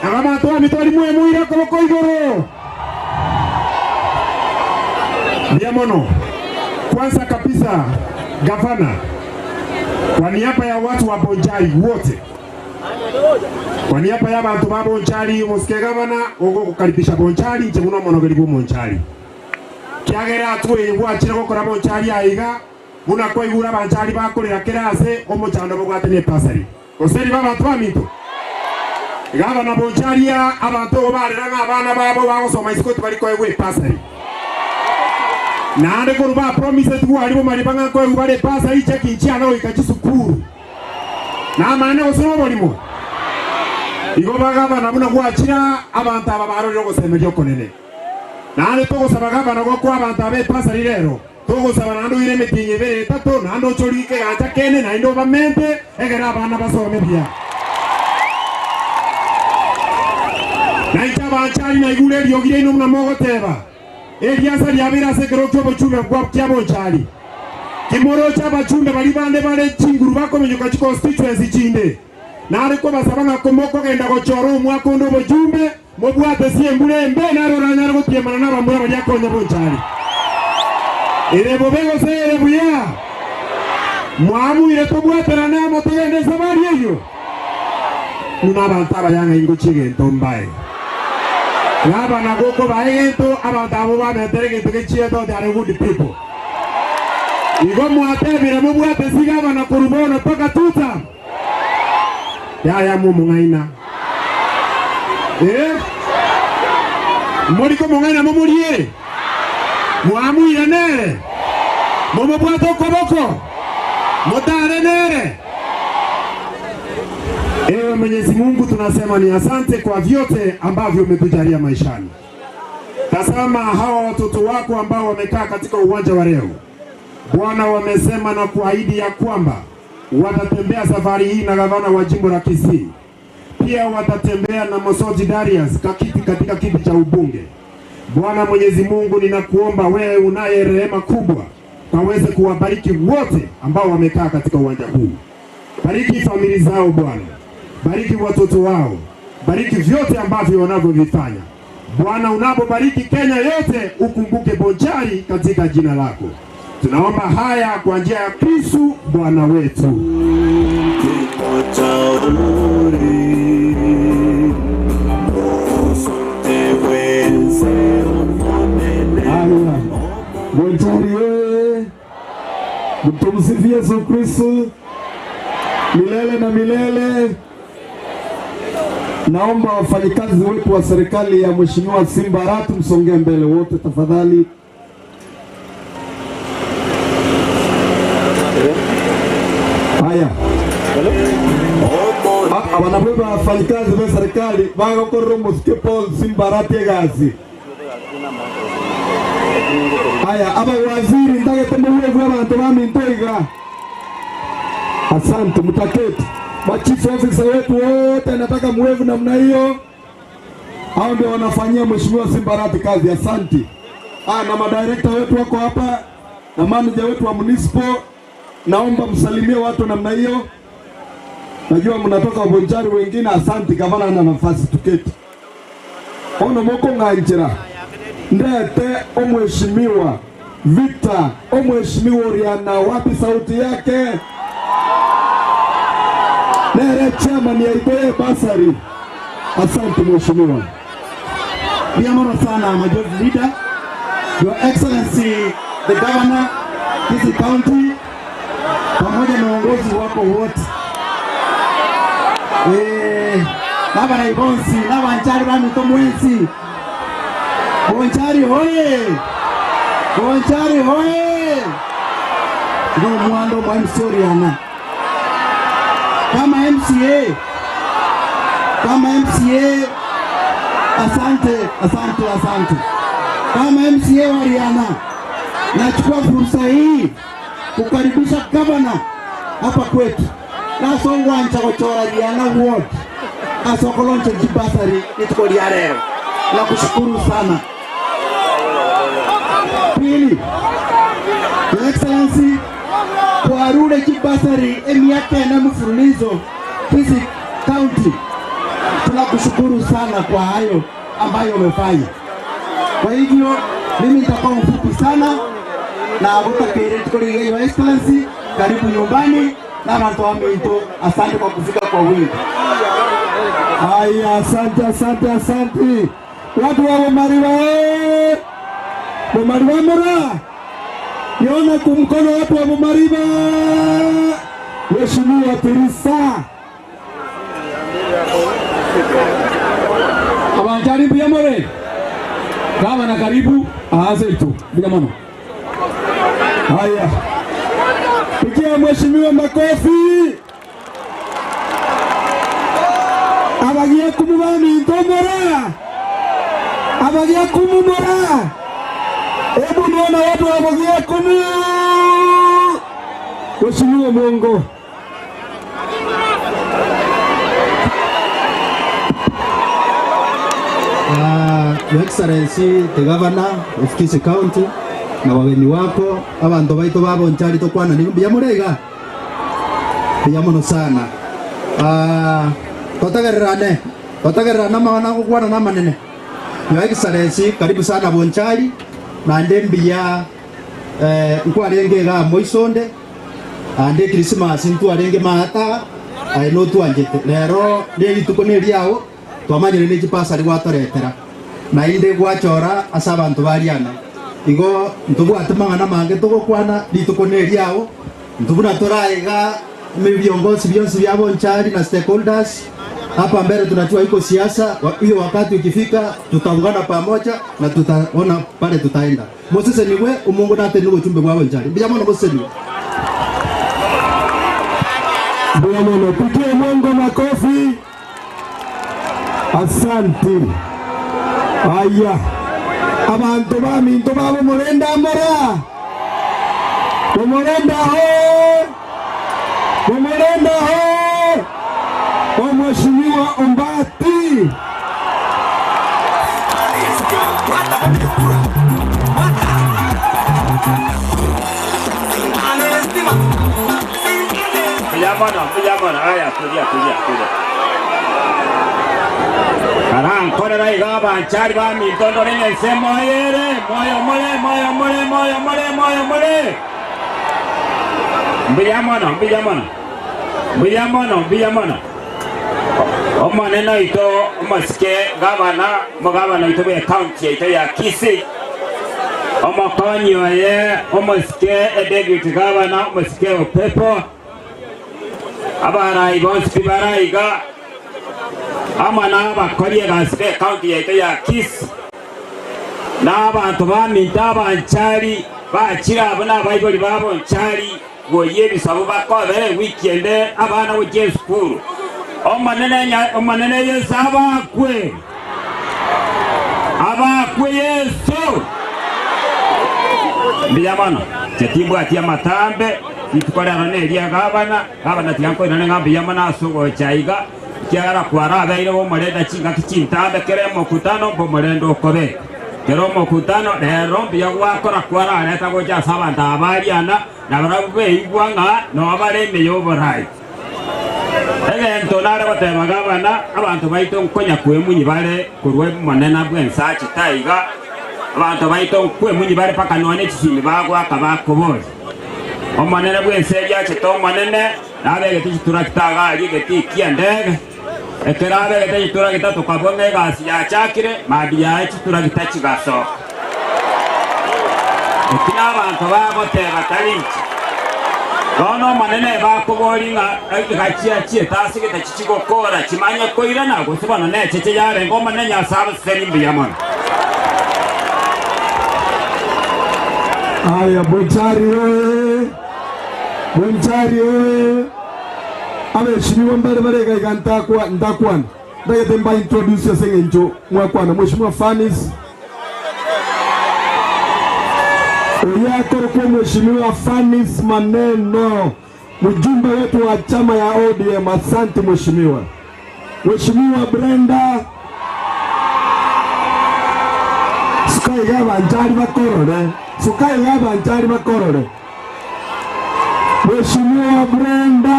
Agama toa mitori muira koloko igoro. Diamono. Kwanza kabisa gavana, kwa niaba ya watu wa Bonchari wote, kwa niaba ya watu wa Bonchari, mosike gavana ogo kukaribisha Bonchari nchemuno monogelibu Bonchari. Kiagera tuwe wachira gukora Bonchari aiga muna kwa igura Bonchari bakorera kerase omuchando bwatene pasari. Oseri baba twamito. Gavana Bonchari abantu obarera abana babo bagosoma isikoti bari kwa egwe pasari. Naande kuruba promise tu alibo malibanga kwa ubale pasa iche kinchia nao ikachisukuru. Na maana osoro bolimo. Igo bagaba na muna kuachira abantu ababaro loko semejo konene. Naande togo sabagaba na kwa abantu abe pasa lilero. Togo sabanando ile metinye bere tato nando cholike gacha kene na indo bamente egera abana basome bia. Na ichaba chali na igule lyogire ino muna mogoteba. Eliasa lyabira sekero kyo bochumbe kwa kya Bonchari. Kimoro cha bachumbe bali bande bale chinguru bakomenye kwa constituency chinde. Na ariko basabanga komoko genda gochoro mwako ndo bochumbe mobwate siembule mbe na roranya rwo tiemana na bamura bali akonya Bonchari. Ere bobego se buya. Mwamu ile tobwatera na motogende sabari eyo. Una bantaba yanga ingo chige ntombaye. Laba na goko baento abantabo bameterege tukichie to the good people. Igo mwatebire mubwate sigaba na kurubona paka tuta. Ya mumungaina. Muri ko mungaina mumulie. Mwamu yanere. Mumubwate koboko. Motare nere. Ewe Mwenyezi Mungu tunasema ni asante kwa vyote ambavyo umetujalia maishani. Tazama hawa watoto wako ambao wamekaa katika uwanja wa leo. Bwana wamesema na kuahidi ya kwamba watatembea safari hii na gavana wa jimbo la Kisii. Pia watatembea na Mosoti Darius katika kiti cha ubunge. Bwana Mwenyezi Mungu ninakuomba wewe unaye rehema kubwa kaweze kuwabariki wote ambao wamekaa katika uwanja huu. Bariki familia zao Bwana. Bariki watoto wao. Bariki vyote ambavyo wanavyovifanya. Bwana unapobariki Kenya yote ukumbuke Bonchari katika jina lako. Tunaomba haya kwa njia ya Kristo Bwana wetu. Bonchari mtumsifie Yesu Kristo milele na milele. Naomba wafanyikazi wetu wa serikali ya Mheshimiwa Simba Arati msongee mbele wote tafadhali. Haya. Wanabeba wafanyikazi wa serikali bagakora mosike Paul Simba Arati gazi. Haya, aba waziri ndagete muwevu abantu bamintoiga. Asante mtaketi. Machief officer wetu wote nataka muwevu namna hiyo. Hao ndio wanafanyia Mheshimiwa Simba Arati kazi. Asante. Na madirector wetu wako hapa na manager wetu wa municipal, naomba msalimie watu namna hiyo. Najua mnatoka Bonchari wengine. Asante gavana na nafasi tuketi. Ono moko nganjira. Ndete omheshimiwa Victor, omheshimiwa Oriana, wapi sauti yake? Nere chairman ya Igoe Basari. Asante mheshimiwa. Biamoro sana majority leader, Your Excellency the Governor, Kisii County, pamoja na uongozi wako wote. Naba na Ibonsi, naba Nchari bami tomwensi. Bonchari hoye! Bonchari hoye! Ndio mwando mwa msoriana. Kama MCA, asante. Kama MCA wa Riana, nachukua fursa hii kukaribisha gavana hapa kwetu. Na songwa nchakochora Riana Ward. Asokolonche jibasari nitukoli leo. Na kushukuru sana. Pili, Your Excellency, kwa rule jibasari miaka na mfululizo Kisii County. Tunakushukuru sana kwa hayo ambayo umefanya. Kwa hivyo mimi nitakuwa mfupi sana na kutakere tukoli Your Excellency, karibu nyumbani na watu wa Minto. Asante kwa kufika kwa wingi. Haya, asante. Watu wa Bomariba, Bomariba mora. Niona kumkono watu wa Bomariba. Mheshimiwa Teresa. Abanjari Biyamore. Kama na karibu, aanze tu. Biyamano. Haya. Pigia mheshimiwa makofi. Abagia kumubami ntomora. Abagia kumumora. Hebu niona watu wabagia kumu. Mheshimiwa Mungu. Your Excellency, the Governor of Kisii County, na wageni wako, abantu baito babo Nchari tokwana ni Biyamurega. Biyamono sana. Totagererana maana kukwana na manene. Your Excellency, karibu sana Bonchari na ndembia nkwalenge ga Moisonde ande Christmas ntwalenge mahata no twanjete lero ndi tukone lyao twamanyire ni kipasari gwatoretera na inde gwachora asa abantu bariana igo ntubwatumanga mange tugokwana litukone lyao ntubuna toraiga viongozi byonsi bya Bonchari na stakeholders hapa mbele. Tunajua iko siasa, hiyo wakati ukifika tutaungana pamoja na tutaona pale tutaenda. Moses niwe umungu nate niwe chumbe kwa Bonchari. Bijamano Moses niwe. Bijamano pikie Mungu makofi. Asante. Aya. Abantu bami ntobabo murenda mora. Murenda ho. Murenda ho. Mheshimiwa Ombati. Pijamana, haya, tulia. Karang, kore rai gaba, Nchari ba mi tondo ringe se moyere, moyo mole. Bijamana. Omanena ito omaske gavana ito be county ito ya Kisii. Omakonyo ye omaske deputy governor omaske opepo. Abara Ibonsi baraiga. Amana bakorie gasbe county ito ya Kisii. Na abantu baminta Nchari bakira abana bayiboli babo Nchari goye bisabo bakobere weekend abana uje school. Omanene Yesu abakwe Yesu. Bijamano chetibu atia matambe itukorana neria gavana tianko ina ngambi yamana asugo chaiga kiara kwara ile wo morenda chinga kichintambe kere mokutano bo morendo kobe kero mokutano lero bya gwakora kwara aleta goja sabanta abariana na barabe igwanga no abareme yoborai. Ento nare batema gavana abantu baito nkonya kwemunyi bale kurwe monena bwensa chitaiga abantu baito kwemunyi bale paka none chishimi bagwa kabakobozi omonene bwense ya chito monene nabe geti turakitaga ali geti kiandege ekerabe geti turakita tukabonge gasi ya chakire mabia turakita chigaso ekina abantu baboteba talinchi Gono manene bakobori nga gachia tasi ke tachichiko kora chimanya koira na go sebana ne cheche yare ngoma nenya sabu seni biyaman. Aya Bonchari oye. Bonchari oye. Abe shimiwa mbele mbele gantakwa ndakwan. Ndage temba introduce ya sengenjo mwakwana mheshimiwa Fanis. Oyako kwa mheshimiwa Fanis Maneno, mjumbe wetu wa chama ya ODM. Asante mheshimiwa. Mheshimiwa Brenda Sukai gaba njari makorore. Sukai gaba njari makorore. Mheshimiwa Brenda,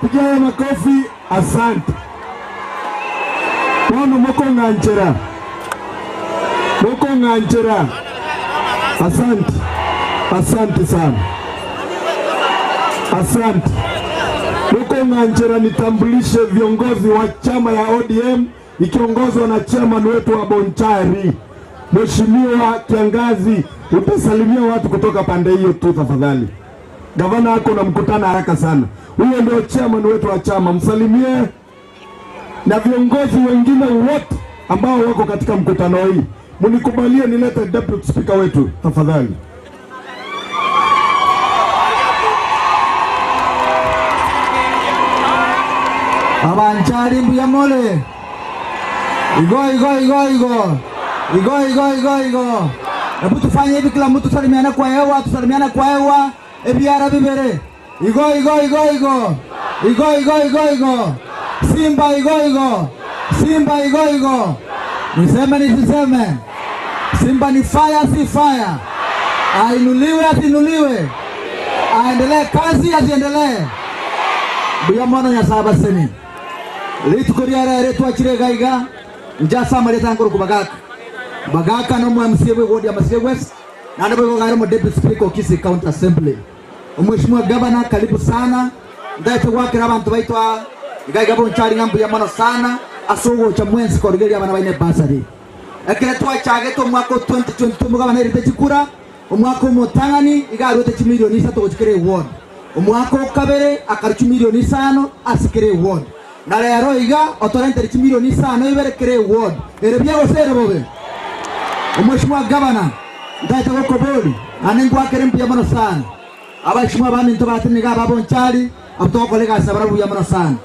pigia makofi. Asante. Wano moko nganjera. Moko nganjera. Asante. Asante sana. Asante. Moko nganjera, nitambulishe viongozi wa chama ya ODM ikiongozwa na chairman wetu wa Bonchari. Mheshimiwa Kiangazi, utasalimia watu kutoka pande hiyo tu tafadhali. Gavana wako na mkutana haraka sana. Huyo ndio chairman wetu wa chama, msalimie na viongozi wengine wote ambao wako katika mkutano hii. Munikubalie nilete deputy speaker wetu tafadhali. Abanchari mbuyamole. Igo. Hebu tufanye hivi, kila mtu salimiana kwa hewa, ebiara bibere. Igo. Simba igo. Niseme nisiseme. Simba ni fire si fire. Ainuliwe asinuliwe. Aendelee kazi asiendelee. Buyamona nyasaba seni. Litukuriara eretu achire gaiga. Njasa maleta ngoro kubagaka. Bagaka no MCA we wodi ya Masike West. Na ndipo ngaro mo deputy speaker Kisii County Assembly. Mheshimiwa Governor, karibu sana. Ndaite wakira abantu baitwa igaiga Bonchari ngambu ya mano sana. Asogo cha mwenzi kwa rigeli abana baine basari. Ekire twa chageto mwako 2022 mugabana irite chikura. Omwako mutangani igarote chimilioni 3 gukire ward. Omwako kabere akaruchi milioni 5 asikire ward. Na rero iga otorente chimilioni 5 iberekire ward. Erebya gosere bobe. Mheshimiwa Governor, ndaita goko bodi anengo akere mpya mano sana. Abashimwa bami ntobatini ga Bonchari abutoko lega sabarabu ya mano sana.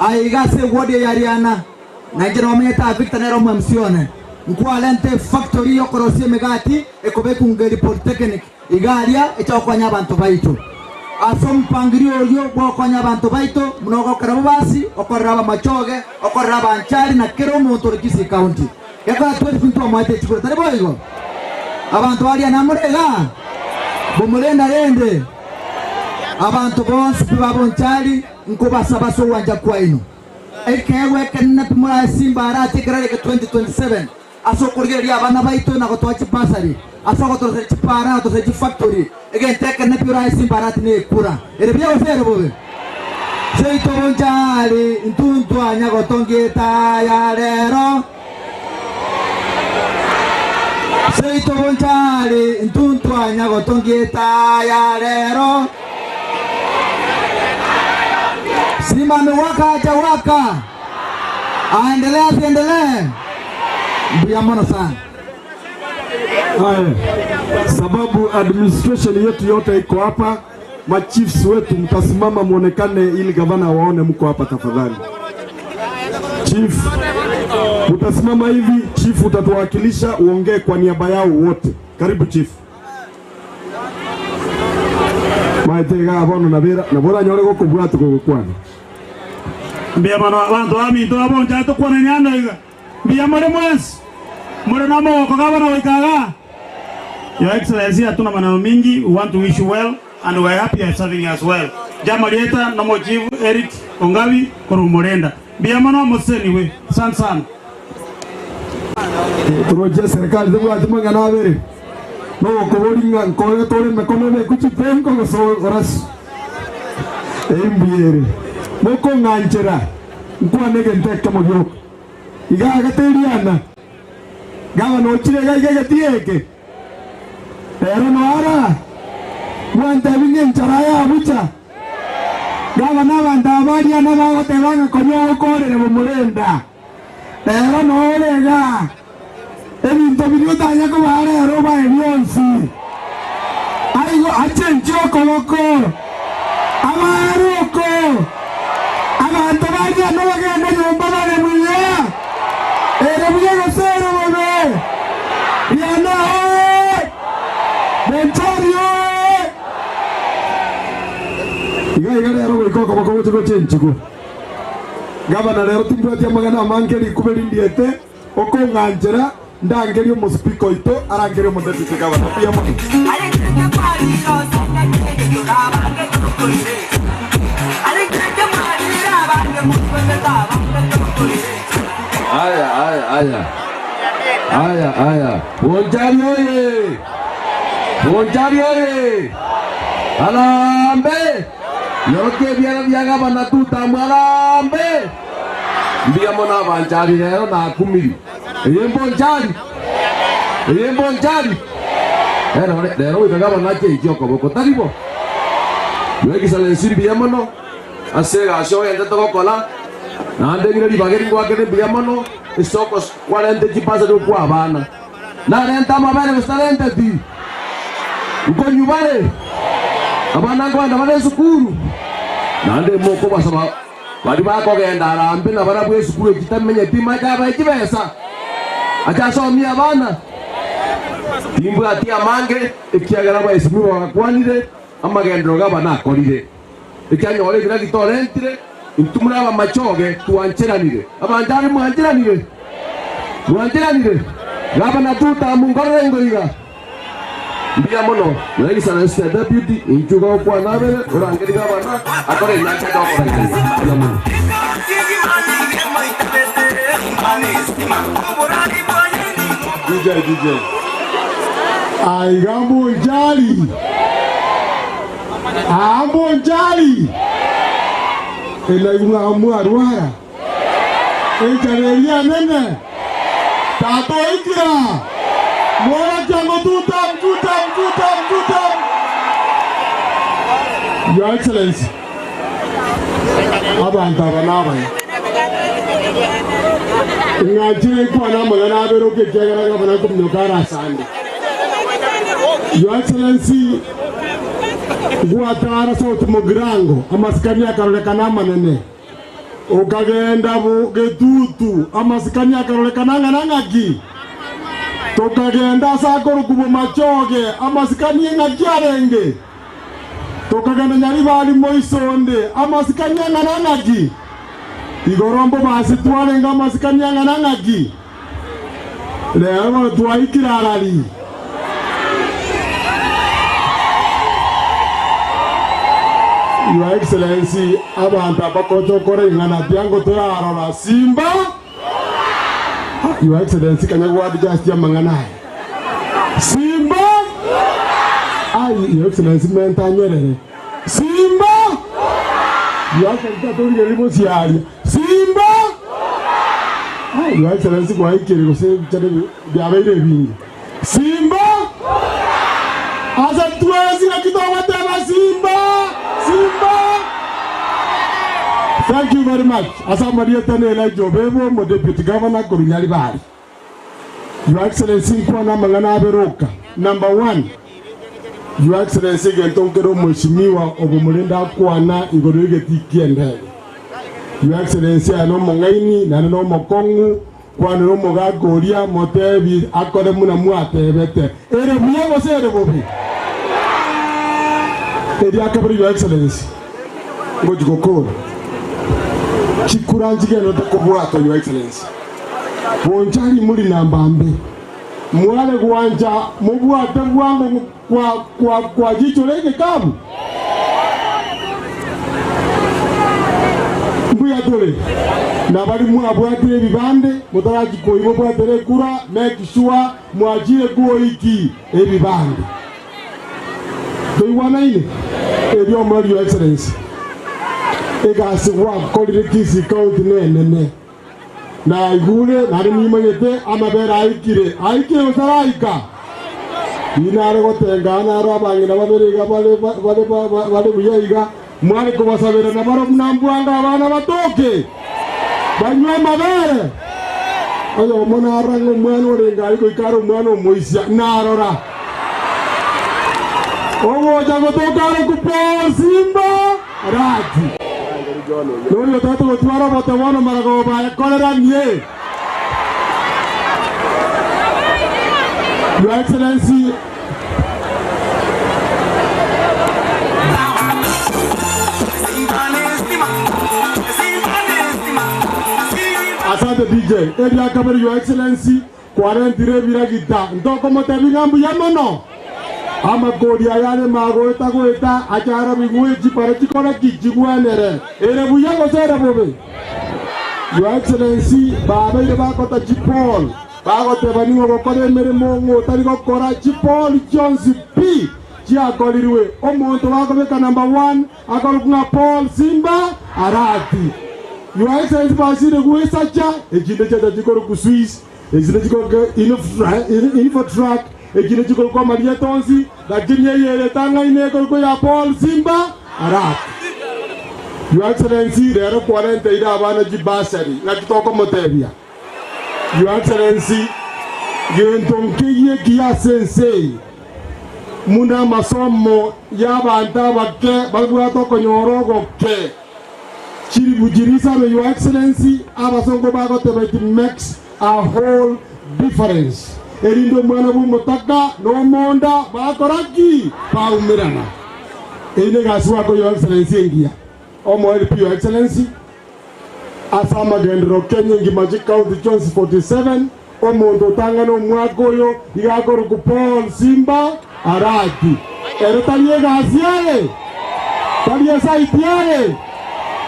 Aiga se ward ya Ariana. Naijera wameta Victor Nero mwamsione. Nkwalente factory yokorosie megati ekobeku ngeri polytechnic. Igalia echakwanya abantu baito. Aso mpangilio yo bwakwanya abantu baito mnogo karabasi okoraba machoge okoraba Bonchari na kero muntu Kisii County. Yaka 20 amwate chikura tare boigo. Abantu bali anamurega. Bomulenda rende. Abantu bonse ba Bonchari nkubasaba so wanja kwaino. Ekewe kenna pimura Simba arati kereke 2027 aso kurgeria abana baito na gotwachi basari aso gotose chipara gotose factory again take na pimura Simba arati ne kura erebya osere bobe seito Bonchari intuntu anya gotongeta ya rero seito Bonchari intuntu anya gotongeta ya rero Simba amewaka waka. Aendelee. Mbuyamona sana. Haya. Sababu administration yetu yote iko hapa, machiefs wetu mtasimama muonekane ili gavana waone mko hapa tafadhali. Chief utasimama hivi, chief utatuwakilisha uongee kwa niaba yao wote. Karibu chief. Maitega abono na bora nyore goko bwatu gukwana. Mbiyamano abantu aminto abonja to kwana nyanda iga. Mbiyamare mwezi. Mure namo ko gavana wikaga. Your Excellency, hatuna maneno mingi. We want to wish you well and we are happy you are serving as well. Jamalieta namo Chief Eric Ongavi Korumorenda. Mbiyamano museni we. San. Turoje serikali zebu atimanga na abere. No koboringa nkole tole mekonome kuchipengo ngoso oras. Embiere. Moko nganjera. Nkwanege nteke mogyoko. Igaga teriana. Gava no chile gaga tieke. Pero no ara. Mwanta binge nchara ya bucha. gavana abantu abaria nabagotebanga konya ukorere bumurenda rero norega ebinto biri utanya kuba rero bae byonsi aigo achenje okoboko abaruko abantu baria nabagenda nyumba bale muya ere muya gosero bobe yana Bonchario iga rero gwikoko bako tuko chenchiko gavana rero timbwatia magana mangeri kubelindiete okonganjera ndangeri omuspiko ito arangeri omudepite gavana pia mo aya Bonchario Bonchario alambe yoke bya gavana tutamwalambe mbia mona Bonchari rero na kumiri Bonchari rero ita gavana chejo koboko taribo yoke sale sirbi yamono asega show ende to kola na ndegire libageri kwake mbia mono isoko 40 kipasa do kwa bana na renta mabere bestalente ti uko nyubale abana ngwanda bane sukuru nande moko basaba bari bako genda arambe na bara bwe sukuru kitamenye tima kaba ikibesa acha somi abana timbu atia mange ikiagara bwa isukuru bakwanire amagendero gabana akorire ikyanyore gira gitorentire intumura aba machoge tuancheranire abandari muancheranire gabana tuta mungorere ngoiga mbia mono nagi sana sta deputy injuga kwa nabere urangeri gabana akore naka ka kwa mono DJ ai gambo jali ela yunga amuarwara ejareria nene tato ikira mora jango tutam Your Excellency abantu abanaba ngajire kwa na magana abero ke jagara gabana kumnyokara sande Your Excellency guatara sauti mogrango amasikani akarolekana manene ukagenda bugetutu amasikani akarolekana ngangaki tokagenda sakoro kubo machoge amasikani ngakyarenge tokagenda nyari bali moisonde amasikani ngangaki igorombo basi twarenga amasikani ngangaki leo twaikirarari Your Excellency abantu abakotokore ingana byango toyarora Simba Your Excellency kanyagwa just yamangana Simba Your Excellency mentanyerere Simba Your Excellency tonge libo siari Simba Your Excellency kwa ikiri kose chade byabere bingi Simba asa tuwezi na kitowa tema Simba Thank you very much. Asamaria Tanela Jobebo, my Deputy Governor Korunyari Bari. Your Excellency Kwana Mangana Beroka. Number 1. Your Excellency Gentonkero Mheshimiwa Obumulinda Kwana Igorege Tikiende. Your Excellency ano mongaini na no mokongu kwa no mogagoria motebi akore muna muatebete. Ere muyango sere bobi. Eri akabri Your Excellency. Ngoji kokoro. Chikuranjige no takobwato Your Excellency. Bonchari muri nambambe. Mwale kuanja mubwate bwangu kwa jicho leke kamu. Mbuya dole. Nabali mwabwate bibande, mutaraji koibo bwate kura, make sure mwajire kuoiki ebibande. Toiwana ile. Ebyo mwali Your Excellency. Ega siwa kolire kisi kaunti nene na igure na ni manyete amabera aikire usaraika inare gotenga na rabangira baberega bale buyaiga mwali kubasabira na baro mnambwanga abana batoke banywe mabere ayo mona arango mwana orenga ariko ikaro mwana omoisia narora owo jago tokare kupo Simba Arati Ndio tatu gutwara botabono marago ba kolera nie Your Excellency Asante DJ Edia kabiri Your Excellency kwarentire biragita ndoko motabigambu yamono ama godi ayane mago eta achara bigwe chipare chikora kichigwanere ere buya go sere bobe Your Excellency baba ile bakota chipol bagote baningo gokore mere mongo tari gokora chipol Jones P chia goliriwe omonto bagobeka number 1 akalukuna Paul Simba Arati Your Excellency basire guesacha ejinde cha chikoro ku Swiss ejinde chikoro info track ejinde chikoro kwa Maria Tonzi lakini yeye tanga ineko ko ya Paul Simba Arati Your Excellency rero 40 ida abana jibasari na kitoko motebia Your Excellency yentonkiye kia sensei muna masomo y'abanta bake bagura tokonyorogo ke chiri bujirisa no Your Excellency abasongo bagote bati makes a whole difference erindo mwana bumotaka no monda bakoraki paumirana ene gaswa ko Your Excellency ngia omo help Your Excellency asama gendro Kenya ngimaji county Jones 47 omondo tangano mwagoyo igakoro ku Paul Simba Arati ero taliye gasiale taliye saitiale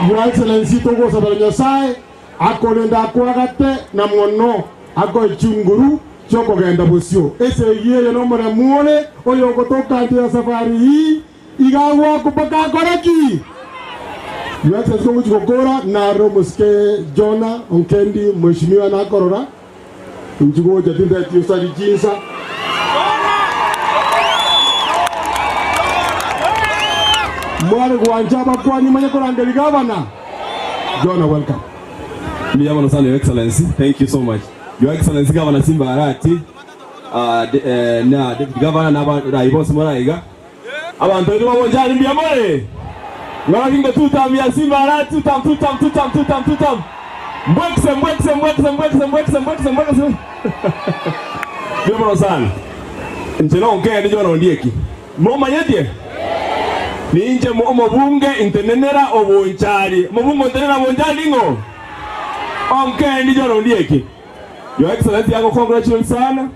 Your Excellency togo sabanya sai akolenda kwagate na mono ago chunguru choko genda bosio ese yeye no mara muone oyo gotoka ndia safari hii igawa kupaka koraki Your Excellency ngokora na romuske Jona onkendi mheshimiwa na korora njigo jatinda tiusari jinsa mwale gwanjaba kwani manye korangeli gavana Jona welcome Miyama sana Your Excellency thank you so much Your Excellency Governor Simba Arati na Deputy Governor na Raibos Moraiga abantu ndi babonjani mbiyamore ngarakinga tutam ya Simba Arati tutam mbwekse Miyama sana njeno onke ndi Jona ondieki moma yedie ninje omobunge intenenera obonchari mobungo intenenera bonchari ngo onke ndi Jona ondieki Your Excellency yako congratulations sana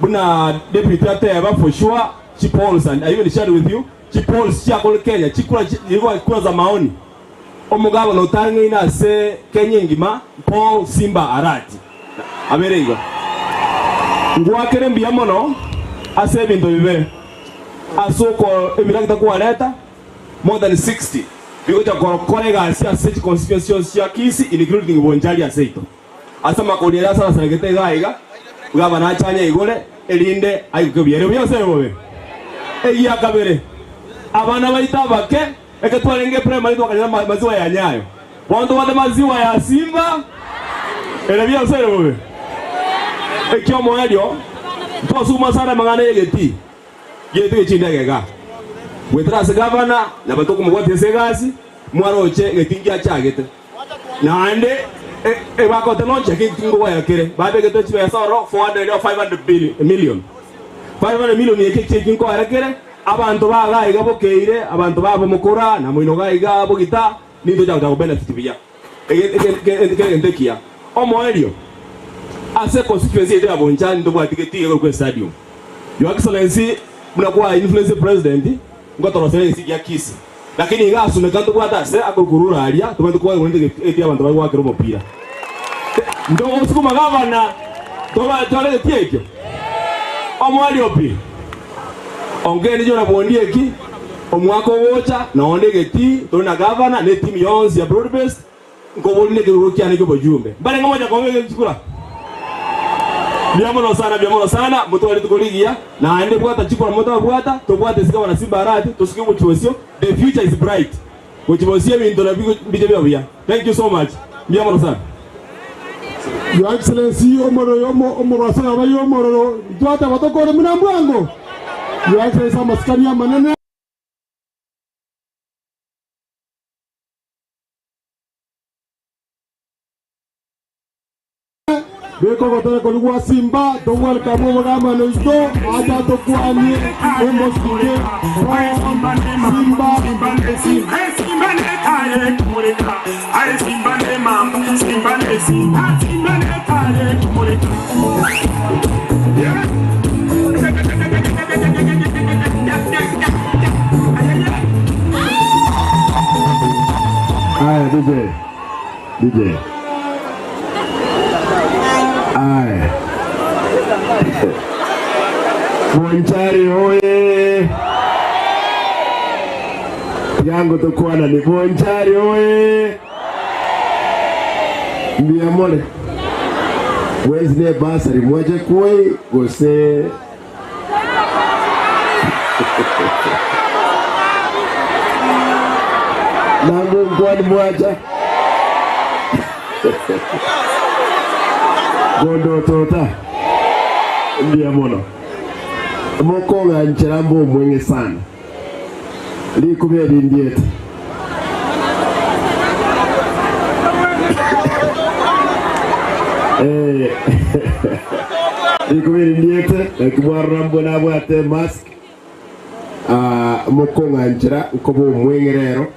buna deputy ateba for sure Chipolls and I even share with you Chipolls chako Kenya chikura za maoni omugabo no tange ina se Kenya ngima Paul Simba Arati aberengo ngwakere mbiyamono ase bintu bibe asoko emiragita kualeta more than 60 biko kolega asia state constituency ya Kisi including bonjali aseito asama kodera sana sanagete gaiga ugaba na chanya igole elinde ayukebiere byose bobe eya kabere abana baita bake ekatwalenge primary twakanya maziwa ya Nyayo bondo bade maziwa ya Simba ele byose bobe ekyo moyo tosuma sana mangana yegeti yete chindagega wetrase gavana na batoko mugwate segasi mwaroche getingia chagete nande bako telonche kingo ya kire babe geto chiba soro 400 or 500 million 500 million yeke kingo ara kire abantu baga igabo keire abantu babo mukura na mwino ga igabo gita nindo jago benefit biya entekia omoelio ase constituency ete abonchani ndo bwa tiketi ku stadium Your Excellency mnakuwa influence president ngotorosele ya Kisi lakini ngasu nekanto kwa tase akokurura alia tumende kwa wende eti abantu bari wakiro mupira ndo osukuma gavana toba tole tieke omwali opi ongeni Jona bondieki omwako wocha na ondegeti tona gavana ne team yonzi ya broadbased ngobonne ke rokiane ke bojumbe bale ngomoja kongeke chikura Biamono sana muto wali tukoligia na ande bwata chikora moto bwata to bwata sika wana Simba Arati to sikimu chwesio the future is bright Kuchibosia bintu na bije bya. Thank you so much. Mbia mono sana. Your Excellency omoro asanga bayo omoro twata batokore munambwango. Your Excellency amaskania manene Beko kotore kolugwa Simba tongwal kamo bagama no isto aja to kwani ombo sike Simba ne kale kumuleka ai Simba ne mam Simba ne kale kumuleka Aya DJ Aya Bonchari hoye yango tokwana ni Bonchari hoye Mbia mole Wezi ne basari mwaje kwe gose Nango mkwani mwaja Gondo tota Mbia mono Moko nga ncherambo mwenge sana Likubedi ndieta Likubedi ndieta Nakibwa rambo na wate mask Moko nga nchera Nkobo mwenge rero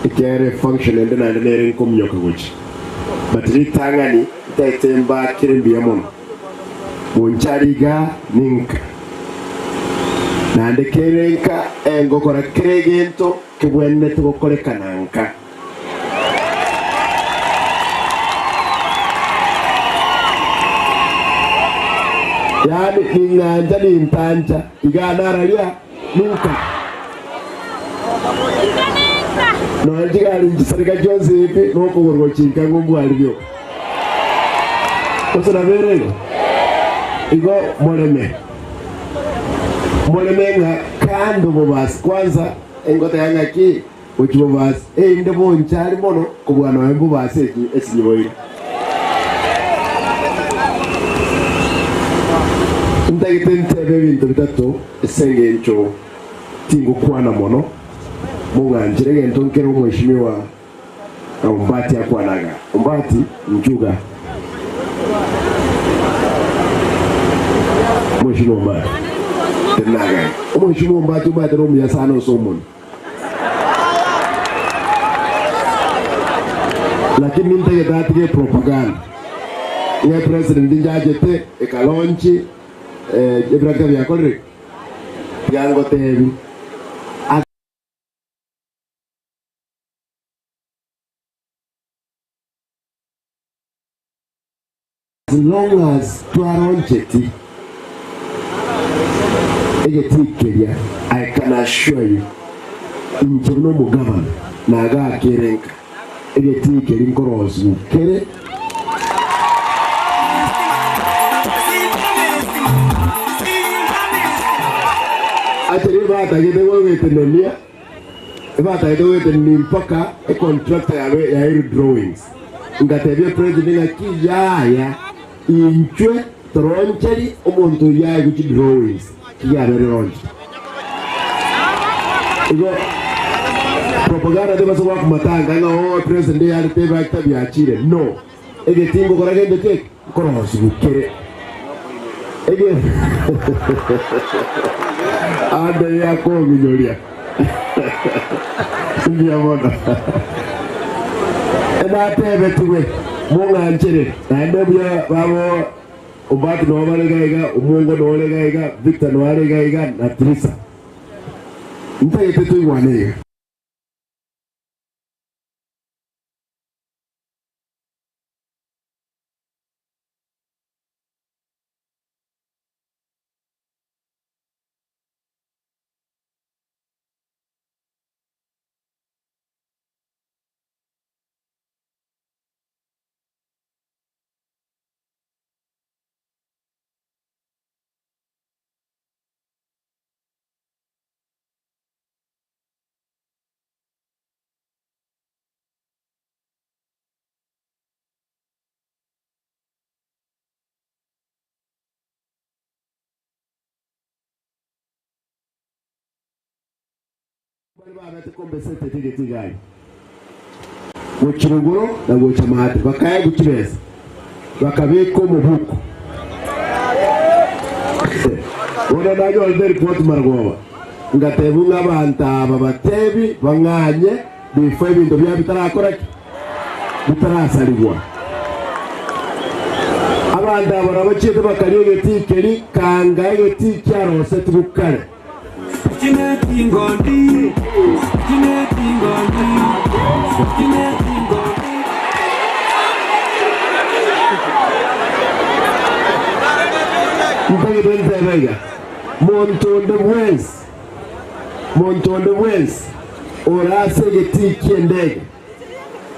Ikere function ende na nere nkomyoka guchi Batiri tangani Itayitemba kirimbi ya mono Bonchariga ninka Nande kerenka Ngokora kiregento Kibwene tukokole kananka Yani ninganja nintanja Iganara lia ninka No njigali njisarika Josepe Noko gorgo chinka ngumbu alivyo Kosa na verego Igo Moleme nga kando bobasi Kwanza Engota yanga ki Uchi bobasi Inde bonchari mono Kubwana wa bobasi esi nyoyi Ntagitentebe bintu bitatu Esenge ncho Tingu kwana mono Munga njirege ntonkero mweshimiwa Na umbati ya kwanaga Umbati njuga Mweshimiwa umbati Tenaga Mweshimiwa umbati umbati romi ya sana usomoni Lakini nintege datige propaganda Nye president njajete Ekalonchi Ebrakta vya kolrik Yango tebi As long as Twaroncheti Egetikkeria, I can assure you Incherno Mugavana Naga Kerenka Egetikkeria Nkorozu Kere Achari bata gedewo wetenenia Bata gedewo wetenenia mpaka contractor ya air drawings Ngatebye president nga kijaya Inchwe troncheri omuntu yae kuchi drawings Kiyabere ronchi Igo propaganda de baso wakumatanga nga president ya tebe akitabi achire No Ege tingo kora gende tek Korosi bukere Ege Ande ya komi nyoria Mbia mono Ena tebe tuwe Munga nchere Naende buya babo Umbati no walegaiga Umungo no walegaiga Victor no walegaiga Na Trisa Nta yetetu iwanega bari babete kombesete tigeti gari Gochiruguro na gochamate bakaye gukibeza bakabeko mu buko Ora nayo albert pot margoba ngatebu ngabanta babatebi banganye bifo ibintu bya bitarakora bitarasaligwa abanda barabacite bakariye tikeri kanga yeti cyarose tubukare Kineti ngondi Montonde Wens orase geti kiendege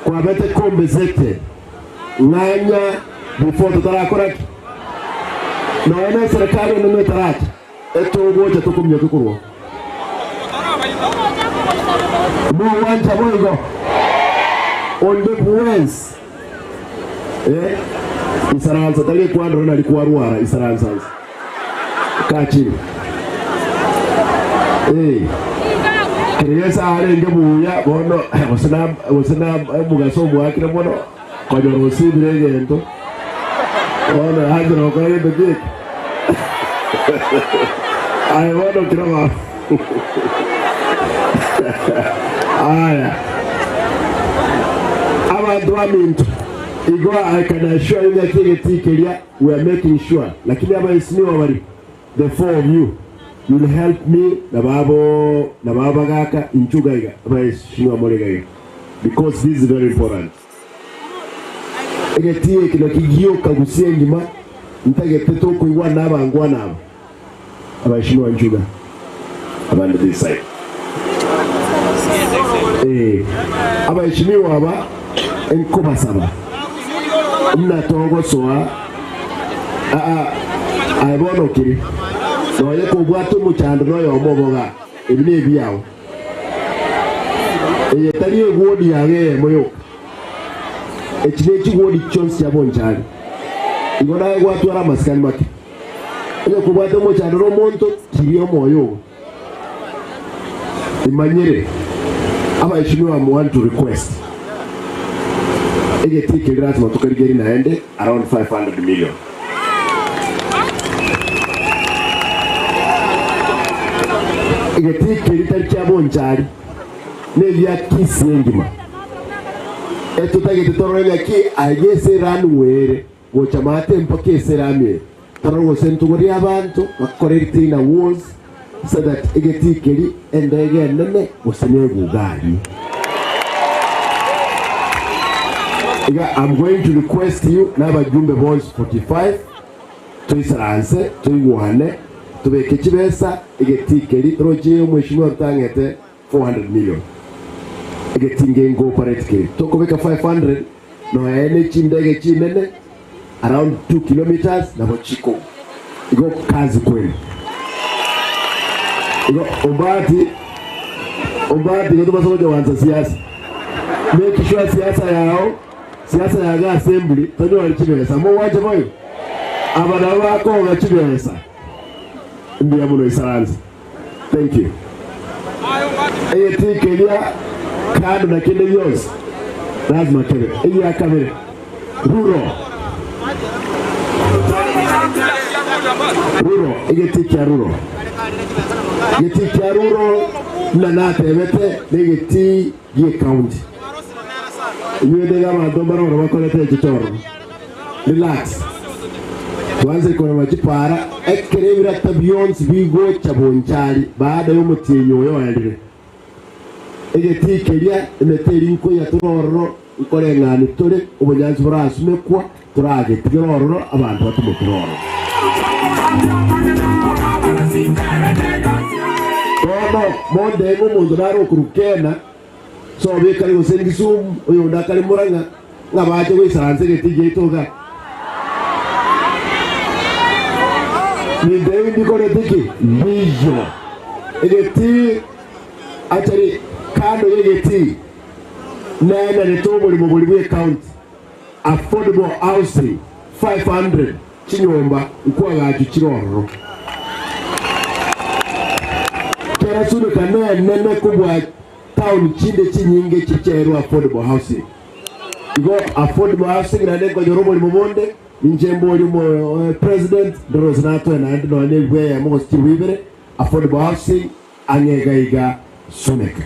kwa bete kombe zete nganya before tutarakora naona serikali nene taraki eto goja tukumye tukurwa mo wanja moigo on the Wens Isaranza tali kwando na alikuwa ruara Isaranza kachi Kiriyesa arenge buya bono wasana mugaso mwakira bono kwa jorosi birengento bono hadro kwa yebe dik ay bono kirama aya abantu aminto Igo I can assure you that we are making sure. Lakini aba isiniwa wali the four of you will help me na baba gaka inchugaiga aba isiniwa molegaiga because this is very important. Egetie kino kigio kagusie njima ntageteto kuiwa naba angwa naba aba isiniwa nchuga aba on this side. Aba isiniwa aba enkoba saba. Mna tongo soa aibono kiri no yeko bwato mu cyando no yomoboga ibine biyawo tari egwodi yage moyo ekine wodi chonsi ya bonjali igona egwatu ara maskani make yeko bwato mu cyando no monto kiriyo moyo imanyere aba ishinu I want to request Egeti Kegrat Matukarigeri naende around 500 million. Egeti Kegrat Chabonchari Nelia Kisengima. Etutageti Toraya Ki, I guess a runway, which a matem poke serame. Toro sent to Riabanto, correcting a walls, so that Egeti Keri and again Nene was a new Gari. I'm going to request you now by Jumbe Voice 45 to Isaranse, to Iguane, to be Kitchibesa, Egetikeri, Roger, Meshimo Tangete, 400 million. Egeting go Paretke. Tokobeka 500, no any Chindege Chimene, around 2 kilometers, Nabo Chico. You go Kazukwe. You go Obati, you don't know what the Sias. Make sure Siasa yao. Siasa ya assembly tanyo alichibesa mo waje boyo abana bako ngachibesa ndiye muno Isaranza. Thank you. Eyeti kelia kado na kende yos lazima kebe eya kamera ruro eyeti kyaruro na natebete negeti ye county You de gama dombara ora kolete chitoro. Relax. Tuanze kwa machipara ekerevira tabions bigo chabonchali baada yo mutinyo yo yalire. Egeti kelia emeteri nko ya tororo ikore ngani tore ubunyanzi burasumekwa turage tigororo abantu batumutoro. Todo monde mu mundaro kurukena so we kali usendi sum oyo ndakali muranga ngabaje we Isaranze getije itoga ni dewi ndikore tiki bijo egeti atari kando yegeti nene retobo li mobuli account affordable housing 500 chinyomba ukwa gaji chiroro era sunu kana nene kubwa town chinde chinyinge chichero affordable housing go affordable housing na ndeko jorobo limonde njembo limo president ndorozinato na ndo nebwe ya mo stiwibere affordable housing angegaiga suneka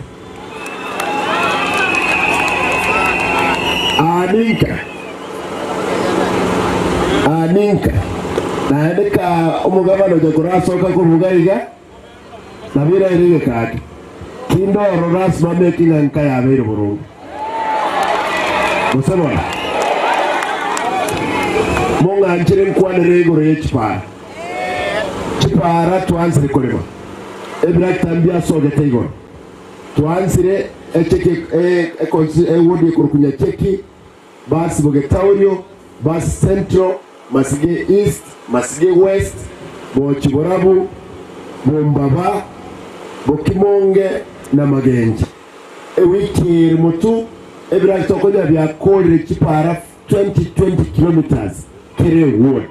aninka na ndeka umugabano jagurasoka kurugaiga nabira irige kaki kindo roras making anka ya bero burungu musabona monga nchiren kwane rego rechpa chipara twansire kolema ebra tambia soge tego twansire echeke wodi kurkunya cheki basi boge taurio basi central masige east masige west bo chiborabu bo mbaba bo kimonge na magenji wiki mutu ebra tokonya bya kore chipara 20 kilometers kere ward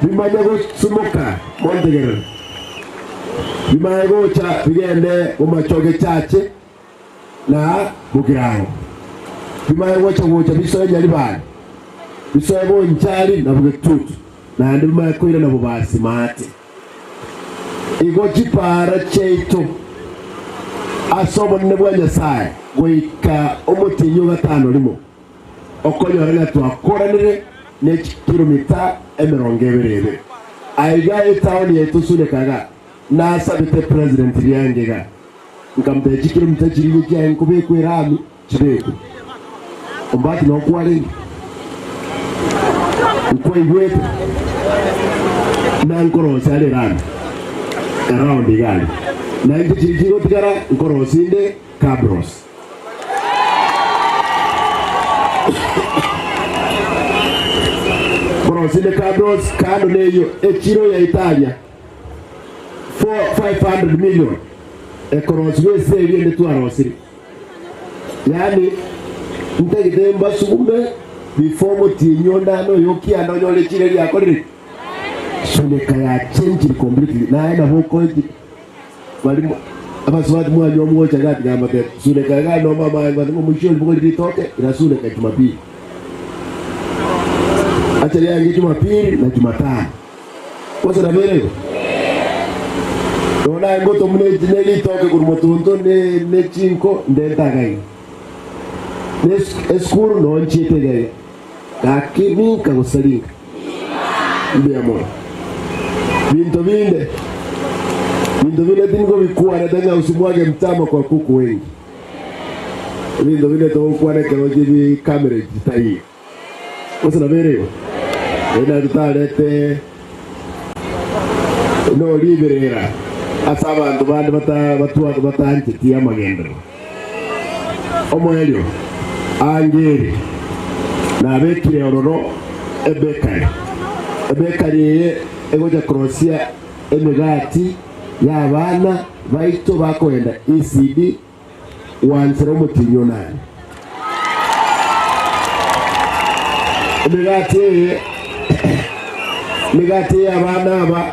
bimanyago sumoka mondegera bimanyago cha bigende umachoge chache na bugirango bimanyago cha wocha bisoye nyali bana bisoye bo nchali na bugetutu na ndi bimanyago ira na bubasi mate igo chipara cheito asomo nebwa nyasaye goika omutinyo gatano limo okonyora twakoranire ne kilomita 70 aiga etown yetu sune kaga na sabite president lyangega nkambe kilomita kiri cyane kubeko irami kibeko ombati no kwale uko igwete na nkoro sale rami around igali na ikiri tigara nkoro sinde cabros Brosile cabros kando neyo echiro ya Italia 500 million ekoroswe seviende tu arosiri yani ntegidemba sume before tinyonda no yoki andonyole chire lya koriri sone kaya change completely na ina hoko walimo abaswati mwanyo mwocha gati gamba te sune kaya no mama ngo mushoni boko litoke ina sune kaya Jumapili achali yangi Jumapili na Jumatano kosa na berego dona ngoto mune jineli toke kurmotunto ne chinko ndenta gai eskuru no nchite gai lakini kagosalinga ndio amor binto binde tingo bikuwa natanga usimwage mtama kwa kuku wengi binto binde to kwa na kero jibi kamera jitai kosa na berego ena tutalete no liberera asaba abantu bandi batuwa batantiye amagendo omoelio angeri na bekire ororo ebekari egoja krosia emigati y'abana baito bakoenda ECD wansero mutinyo nani emigati y'abana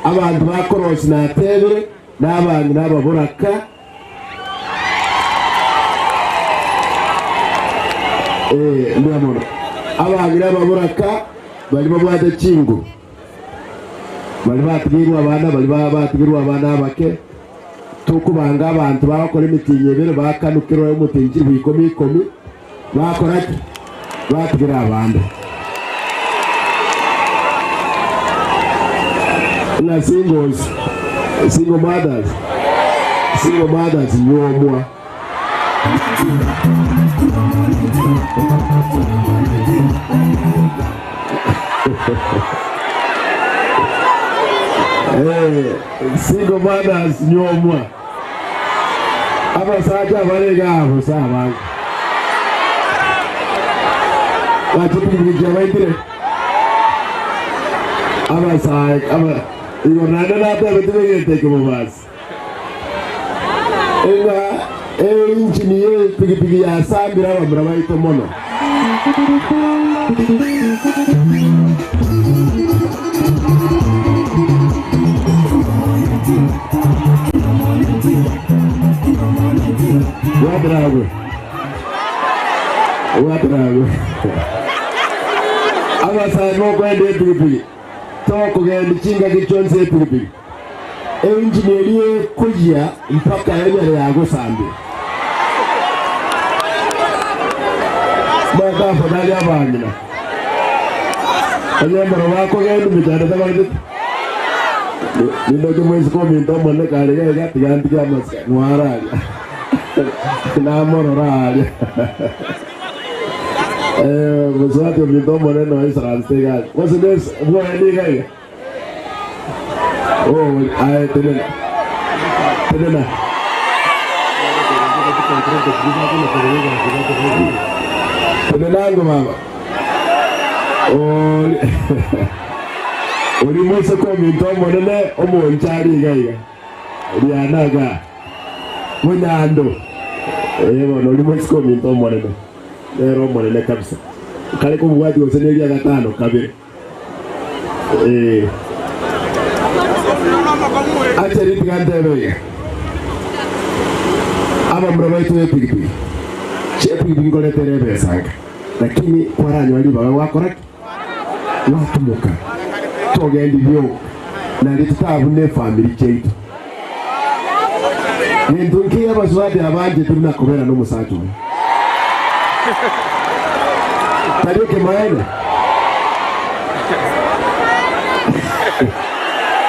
abantu bakorosi na tebere n'abantu n'ababuraka ndamona abantu n'ababuraka bali babwate chingu bali batugirwa abana bake tukubanga abantu bakora imitinye bere bakanukiro umutinji bikomi bakora batugira abandi na single mothers nyomwa single mothers nyomwa abasaja balega abo sabanga batupingira baitire abasai iyo nanda nata betubegete kubasi enga engineer pigi ya sambira bamura baito mono abasani bokwenda epikipiki tokugenda chinga gichonse epikipiki enjineri ekujya mpaka enyere yagusambira makafadhali abanyina anyambaro bakogenda michanda tabarite nindoke mwezi kominto mone kalega gatigandiga masika nwaraga namororarya Besate minto mone no Israel stegal. What's this? What are you doing? Oh, I didn't. Tenenango mama. Oh, ulimwese kwa minto mone omonchari gaiga. Rianaga. Munando. Bwana ulimwese kwa minto mone. Lero mone kabisa. Kale ko bwati oseneria gatano kabere. Acha ritigandebe. Aba mrobaito epikipiki. Chepikipiki ngole terebe sanga. Lakini kwaranyo ali baba wakora watumuka. Togenda byo. Na litutabu family chetu. Nindunki abazwadi abanje turina kubera no musatu. Tadio ke maana.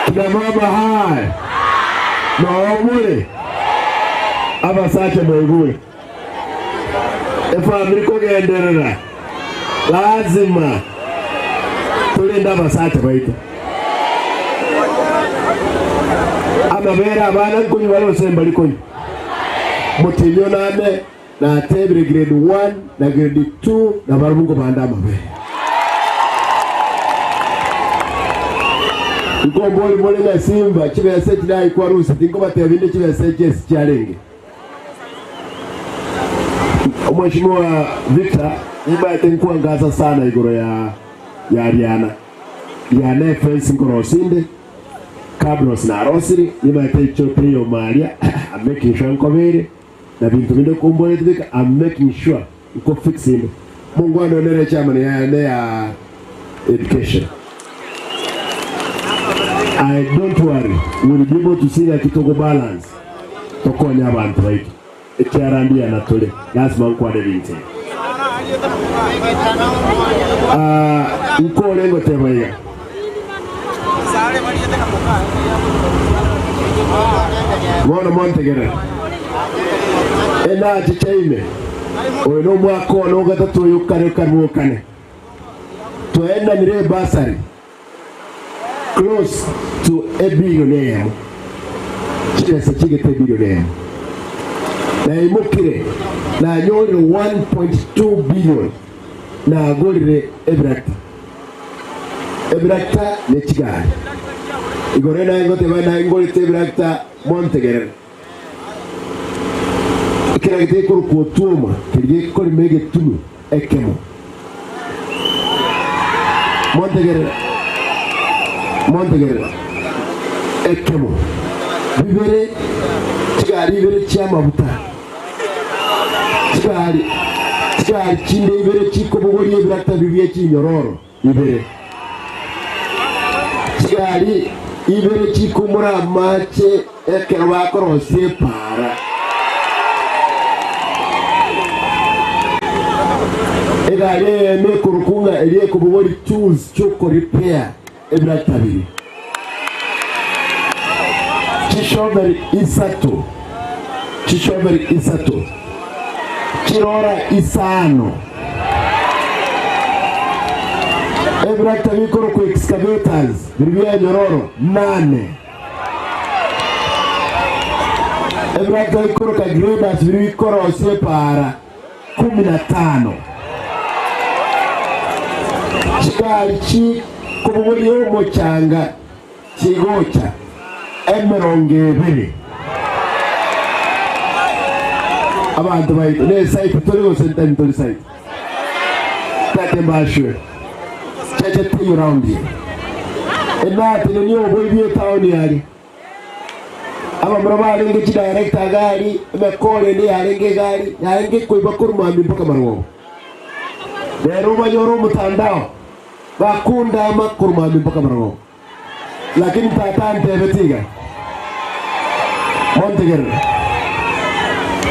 Kina mama hai. Maomule. Abasache mwegule. Family ko genderera. Lazima tulenda abasache baito. Amabera abana kunyi balo semba likonyi. Motilio nane na tebire grade 1 na grade 2 na barungo banda mabe. Ikomboli mole na Simba chibe seti dai kwa rusi tingo batebinde chibe seti challenge. Mheshimiwa Victor iba tenkuwa ngaza sana igoro ya Riana. Riana face ngoro sinde. Cabros na Rosiri iba techo trio Maria. I'm making sure nkobere. Na bintu binde kumbole tibika I'm making sure uko fixing. Mungu anaonelea chama ya education. I don't worry. We'll be able to see that kitoko balance. Tokonya abantu right. Ekiarandia na tole. Lazima nkwade binti. Uko lengo tebaya. Mwana Montegere. Ena chichaime. Oino mwako no gatatu yukare kanukane. Tuenda nire basari. Close to a billionaire. Chesa chigete billionaire. Na imukire na nyori 1.2 billion na agorire Ebrakta. Ebrakta ne chigari. Igore na ngote bana ingorite Ebrakta Montegere. Kira gite ko kutuma kiri ko mege tunu ekemo. Montegere ekemo. Bibere chigari bibere chama buta. Chigari chinde bibere chiko bogori Ebrakta bibiye chinyororo bibere. Chigari bibere chiko mura mache ekero korose para. Egale me kurukunga elie kubogori tools choko repair Ebrakta bibi. Chishoveri isato. Chirora isano. Ebrakta bikoro ku excavators. Bibia nyororo 8. Ebrakta bikoro ka graders bikoro separa 15. Chigari chi kubugori yomo changa chigocha. Emerongevere abantu baito ne site toligo senten toli site tate mbashwe chache tiyo round here enate ni oboyie town yali aba mrabali ngi director gari mekole ni yarenge gari yarenge ko ibakuru mami mpaka marwo Lero manyoro mtandao bakunda makuruma mpaka barago lakini tatante betiga Montegere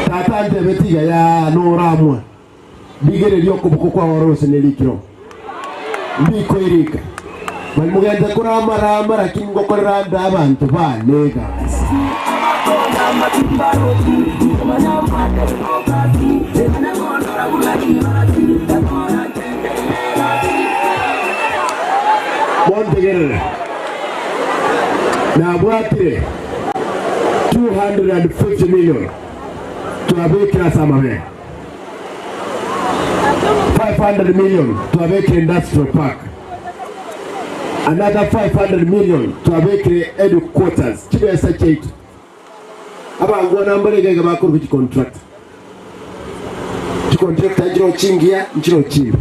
tatante betiga ya noramwa bigere lyoko bukokwa warose nelikiro biko irika balmugenda kuramara lakini ngokorera ndabantu banega Montegere na bwatire 250 million tuabekira Samabe 500 million tuabekira industrial park another 500 million tuabekira headquarters kibesa chetu abangu nambalege bakuru ku contract ajiro chingia nchiro chimba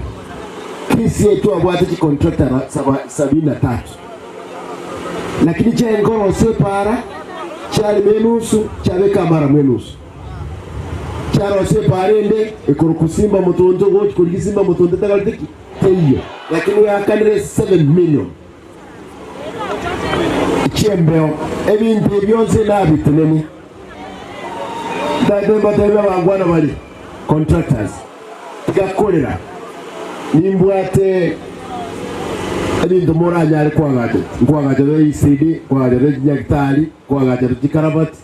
kisi yetu abwate ki contractor 73 lakini cha ngoro separa chali menusu chabeka mara menusu charo separende ekuru kusimba mutondo gochi kulisimba mutondo tagaltiki teyo lakini yakanire 7 million chembeo ebintu byonse nabituneni ndademba tebe bangwana bali contractors tugakorera nimbwate ebintu moranya ari kwagaje ECD kwagaje nyagitari kwagaje kikarabati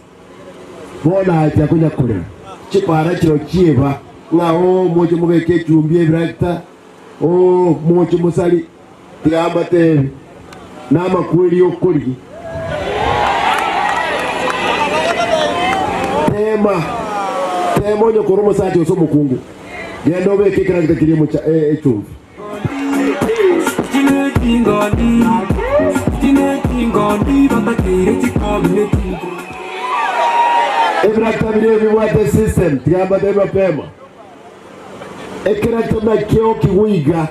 bona ati kunya korera chipara kiro chieva ngaho moje mubeke chumbie director moje musali tigamba te nama kweli okuri tema nyo koromo sati oso mukungu yendo beke kira kilimo cha chumvi Ebraktabile water system tigamba te mapema ekraktabna kyo kiwiga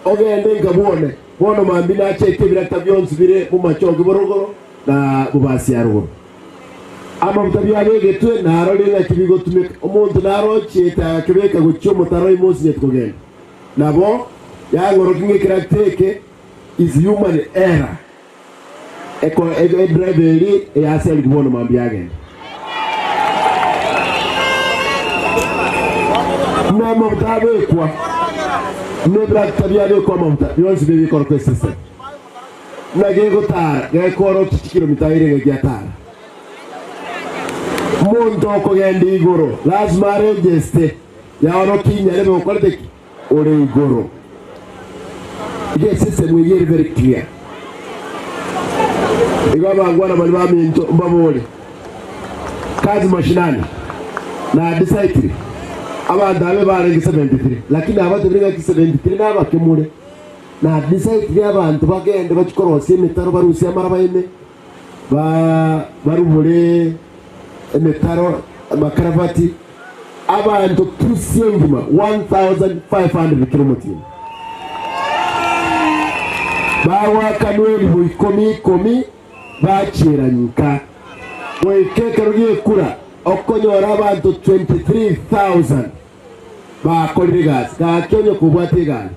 ogende ngabone bono mambina cheke braktabyonsi bire mu machogo borogoro na bubasi yarwo ama mutabyabege twe narolinga kibigo tumeka omuntu narocheta kibeka gucyo mutaro imosi yetogenda nabo yangoro kinge kirakteke is human error eko driver ya sel gbono mambiyage na mutabe kwa nebra tabiale kwa mumta yonsi bebi korko system na gego tara gekoro kilomita ire gegiatara muntu okugenda igoro lazima regeste yaono kinya lebe okolete ore igoro the system we are very clear igaba ngwana bali baminto mbabole kazi mashinani na decide abanda abe barenga 73 lakini abandi barenga 73 nabakemure na decide abantu bagende bakikorose imitaro barusi amara bayime barubule emetaro makarabati abantu tusiyengima 1500 km bawa kanweli buikomi bachiranyika wekeka rugiye kura okonyora abantu 23,000 bakorire gas kakenyo kubwate gas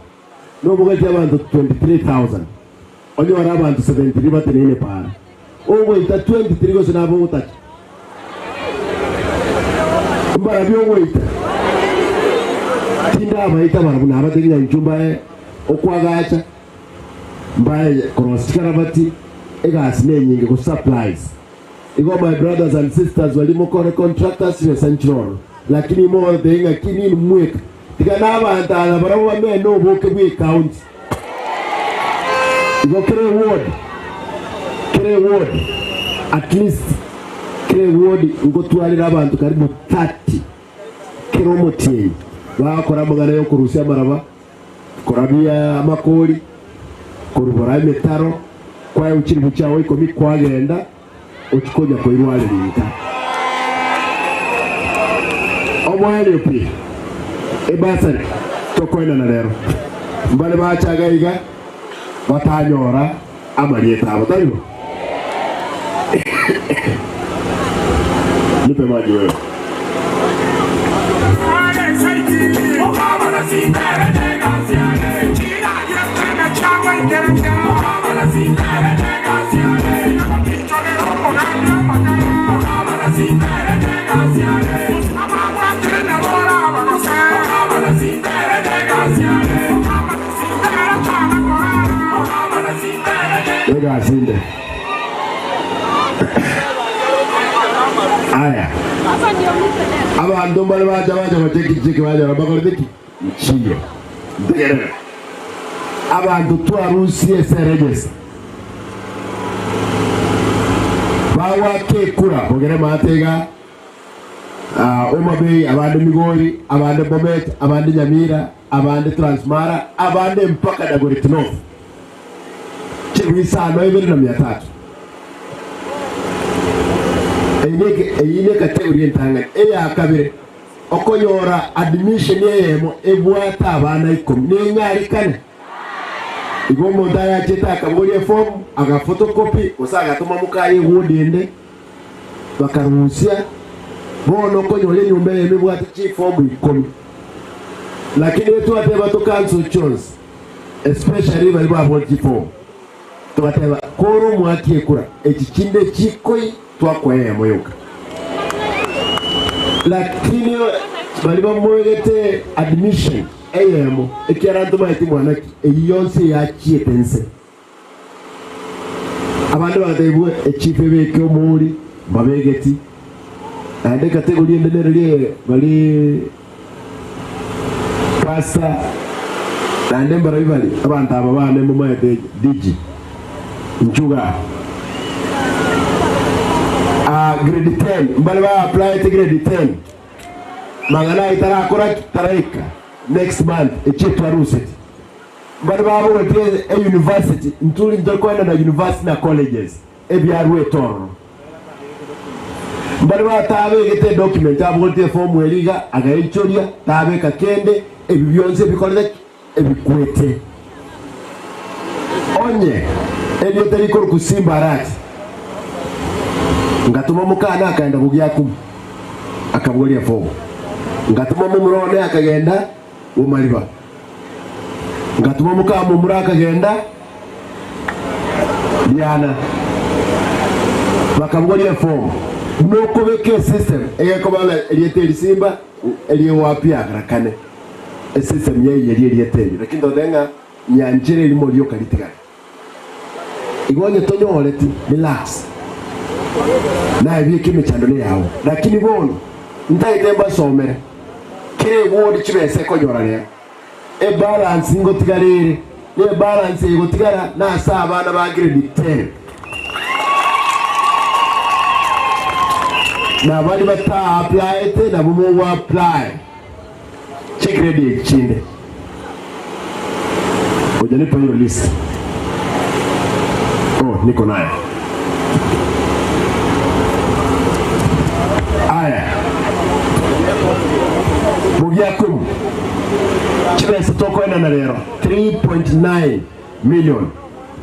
nobugati abantu 23,000 onyora abantu 73 batenene para owo ita 23 go sinabo utachi mbara byo ita tinda baita barabuna abateginya njumba okwagacha mbaye cross karabati egas nenyinge ku supplies igo my brothers and sisters walimo kore contractors we central lakini more the inga kini mweka tigana abantu barabo bameno boke bwe account igo kere ward at least kere ward ngo twalira abantu karibu 30 kilomoteri bakora mugana yo kurusia maraba korabia amakori kurubora imetaro kwa ukiri bucyawe ko mikwagenda ukikonya ko irwale rinta omwele pi ebasare tokoina na lero mbale bachagaiga batanyora amarieta abataribo nipe maji wewe Oh, Asinde. Aya. Abantu bali baje bateki baje bakoreki. Chiyo. Ndegere. Abantu twarusi eserejes. Bawa kekura bogere matega. Omabei abande Migori, abande Bomet, abande Nyamira, abande Transmara, abande mpaka Dagoretti North. Chibisa no 2,300. Eyine kategori ntanga eya kabire okonyora admission yemo ebwata abana 10 n'enyari kane igomo ndaya cheta akabori form aga photocopy osaga tuma mukaye wudinde bakaruhusia bono konyole nyumba yemebwata chi form 10 lakini wetu ateba to cancel chores especially bali babo chi form tubateba koro mwakie kura ekikinde chikoi twakwaya moyoka lakini bali bamwegete admission eyemo ekiarantu baiti mwanaki eyonse yakie pense abandi batebwe echipe beke omuri babegeti ande kategori endenere bali pasta ande barabali abantu ababane mu mayete digi nchuga grade 10 mbali ba apply to grade 10 mangana itara akora taraika next month echetu aruset mbali ba abo a university ntuli ndokwenda na university na colleges ebyarwe toro mbali ba tabe gete document abo te form eliga agaichoria tabe kakende ebibyonze bikolere ebikwete onye elio teriko kusimba rati ngatuma mukana akaenda kugia 10 akabulia fogo ngatuma mumurone akagenda umaliba ngatuma mukamu mumura akagenda diana bakabulia fogo nuko beke system eyako bala elieteri simba eliyo wapi akarakane system yeye elieteri lakini ndodenga nyanjire limo lyo kalitika igwanye tonyoreti relax na ibi kimi chandole yawo lakini bono ndaitemba somera kire wodi chibese konyora le e balance ngo tigarere ne balance ngo tigara na sa abana ba grade 10 na bali bata apply te na bumo wa apply check grade chinde ojani pa hiyo list niko naye aya mugia 10 chibese toko ena na lero 3.9 million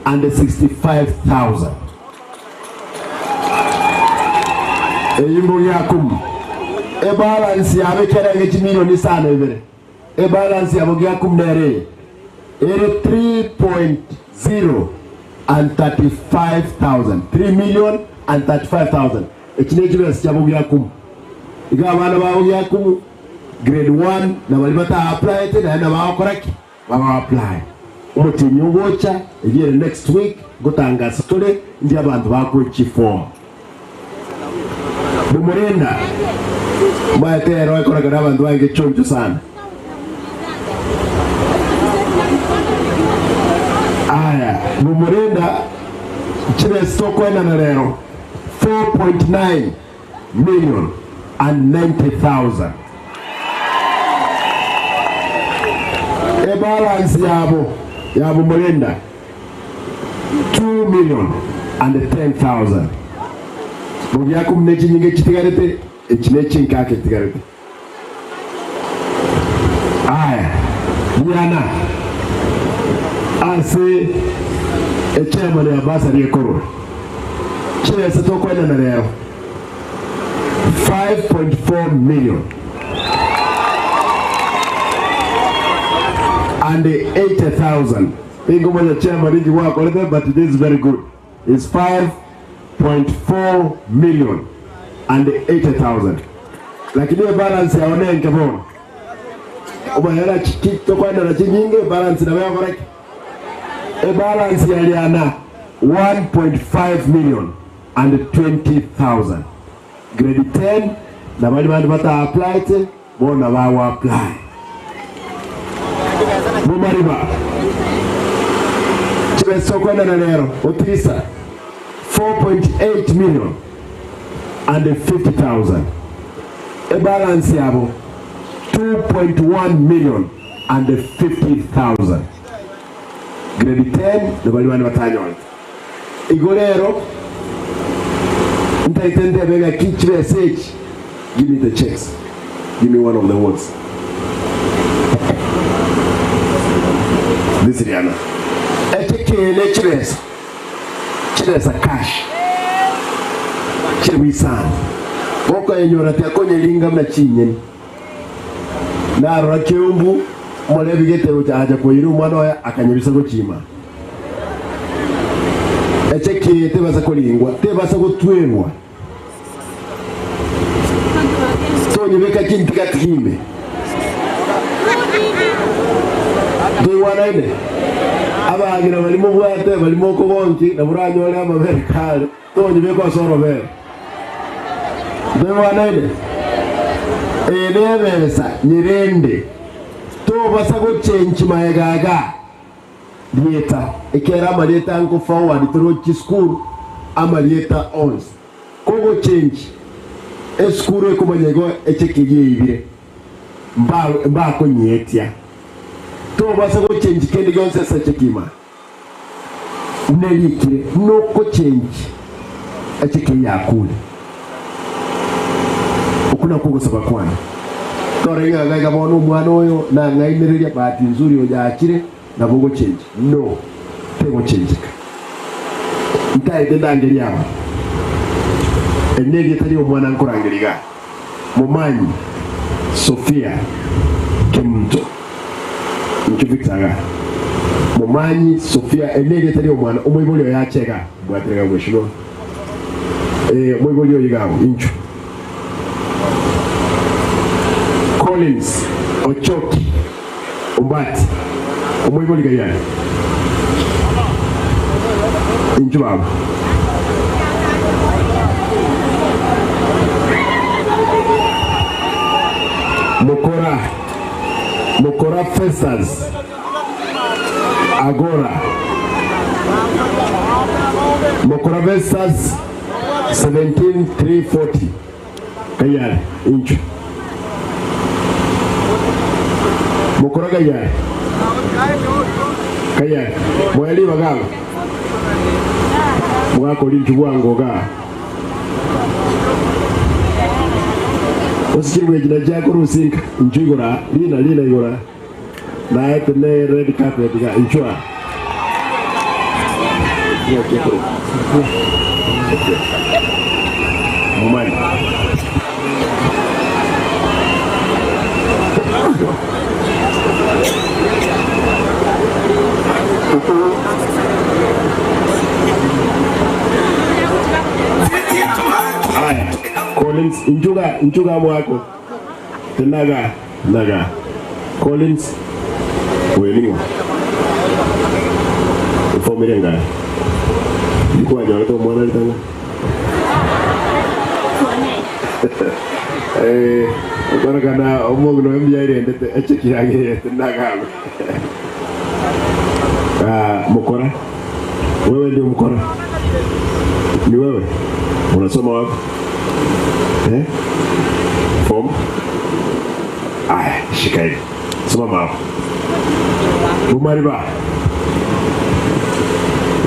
and 65,000 mugia 10 e balance ya bekera ngechi milioni sana ibere e balance ya mugia 10 nere ere 3.0 and 35,000 3 million and 35,000 ekineji bese chabugu yakum iga bana bawo yakum grade 1 na bali bata apply te na bawo koraki bawo apply umuti nyungocha egiye next week gutanga stole ndi abantu bako chi form bumurenda bayatero ekoraga abantu bange chonjo sana aya bumurenda chile stoko ena na lero 4.9 million and 90,000 e balance yabo murenda 2 million and 10,000 mugia kumnechi nyinge chitigarete echinechi nkake chitigarete aya yana ase chairman ya basari ekoro chile setoko ena na leo 5.4 million and 80,000. Ingo moja chama riji wako lete, but this is very good. It's 5.4 million and 80,000. Lakini balance ya onenke bona. Umayela chikito kwa na chinyinge balance na wewe correct. Balance ya liana 1.5 million and 20,000. Grade 10 na bali bata apply te bona bawa apply. Mumariba chibeso kwa na lero otrisa 4.8 million and 50,000. Balance yabo 2.1 million and 50,000. Grade 10 na bali batanyo. Igolero ntaitende bega kichwe sage. Give me the checks. Give me one of the words. This is Rihanna. Ekekele chiresa. Chiresa cash. Chirwisan. Boko enyora tia konye linga mna chinyeni. Na rakeumbu molebi gete uchaja kwa iru mwana ya akanyebisa ko chima. Ekekele tebasa ko lingwa, tebasa ko twemwa. Nibeka kintu katimbe Diwana ine abagira balimo bwate balimo ko bonki na buranyo le mabere kale to nibeka soro bere Diwana ine besa nyirende to basa go change maegaga dieta ekera maleta nko forward to school amalieta ons ko go change Eskuru kumanyego echekije ibire mba ko nyetia to basa ko change kende gonse sa chekima nelikire no ko change echekije yakule ukuna kugo saba kwana to renga gaga bono mwana oyo na ngainereria bahati nzuri ojakire na bogo change no tego change ntaide ndangeri yabo Enegi tali omwana nkurangiriga Mumanyi Sofia Kemunto Nchubiksaga Mumanyi Sofia enegi tali omwana omwibulyo yacheka bwaterega gweshino omwibulyo yigawo inchu Collins Ochoki Umbati omwibulyo gayani inchu baba Mokora Festas Agora Mokora Festas 17,340 Kayari inchu Mokora Kayari Mweli wagago Mwako linchu wangoga Osikirwe jina jako rusinka inchigora lina igora na etene red carpet ga inchwa Mumani Collins injuga mwako tenaga Collins welingo ufomirenga ilikuwa jana to mwana litanga ukana kana omogno mbia ile ndete echeki yake tenaga Mokora wewe ndio Mokora ni wewe unasoma wapi Form shikai soma hapo Umariba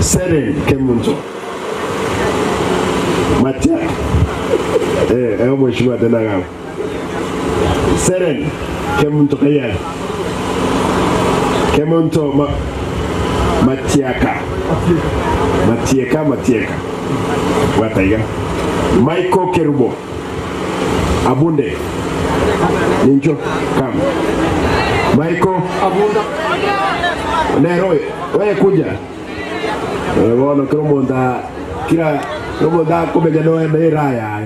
Seren Kemunto Matia mheshimiwa tena ngao Seren Kemunto kaya Kemunto Matiaka Wataiga Michael Kerubo Abunde Ninjo Kam Michael Abunda Nero, wewe kuja. Wana kila romonda kumenya no emeraya.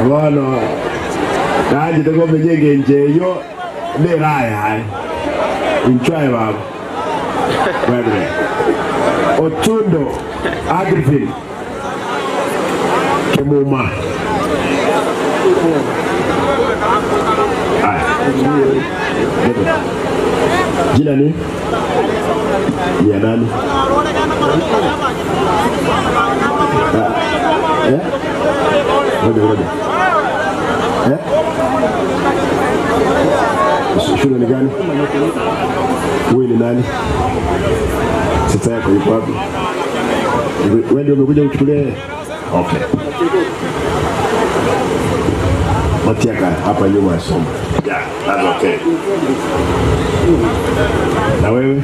Wana kaji tego menye njeyo meraya. Enjoy baba. Wewe. Otundo Agrifin Kemuma. Jina ni? Ni ya nani? Ngoja. Shule ni gani? Wewe ni nani? Sasa yako yuko wapi? Wewe ndio umekuja kuchukulia? Okay. Matiaka hapa nyuma ya somo. Yeah, that's okay. Na wewe?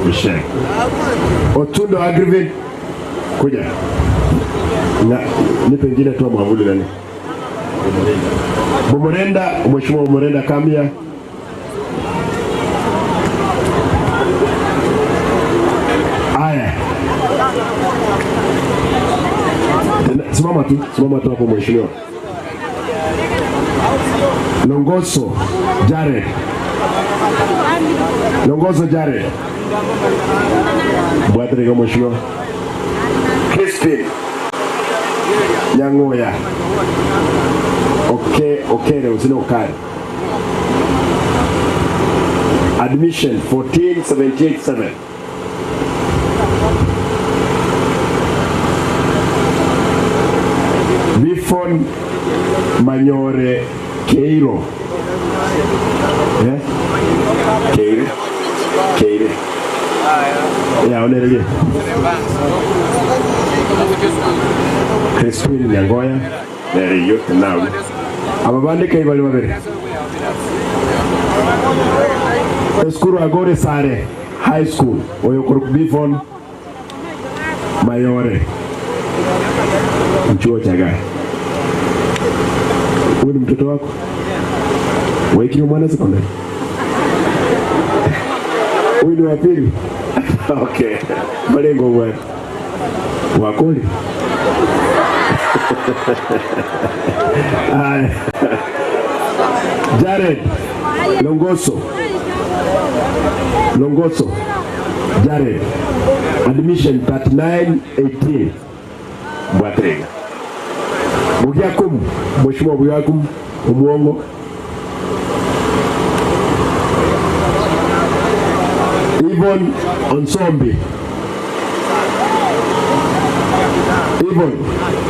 Michelle. Otundo Agrivin. Kuja. Na ni pengine tu mwavuli nani? Bomorenda, mheshimiwa Bomorenda Kamia. Aya. Simama tu hapo mheshimiwa. Longoso Jared. Bwadre kwa mheshimiwa. Crispin Nyangoya. Okay, usino kari. Admission 14787. Bifon Manyore Keiro. Yeah? Keiro. Yeah, onerege. Crispin Nyangoya. There you go now. Ababande kai bali babere. Eskuru Agore Sare High School. Oyokoro Bifon Mayore. Mchuo chaga. Huyu ni mtoto wako? Waiki mwana sekondari. Huyu ni wa pili. Okay. Malengo bwana. Wakoli. Jared Longoso Jared. Admission 3918. Bwatrega. Bugiakum, mheshimiwa Bugiakum Umuongo. Yvonne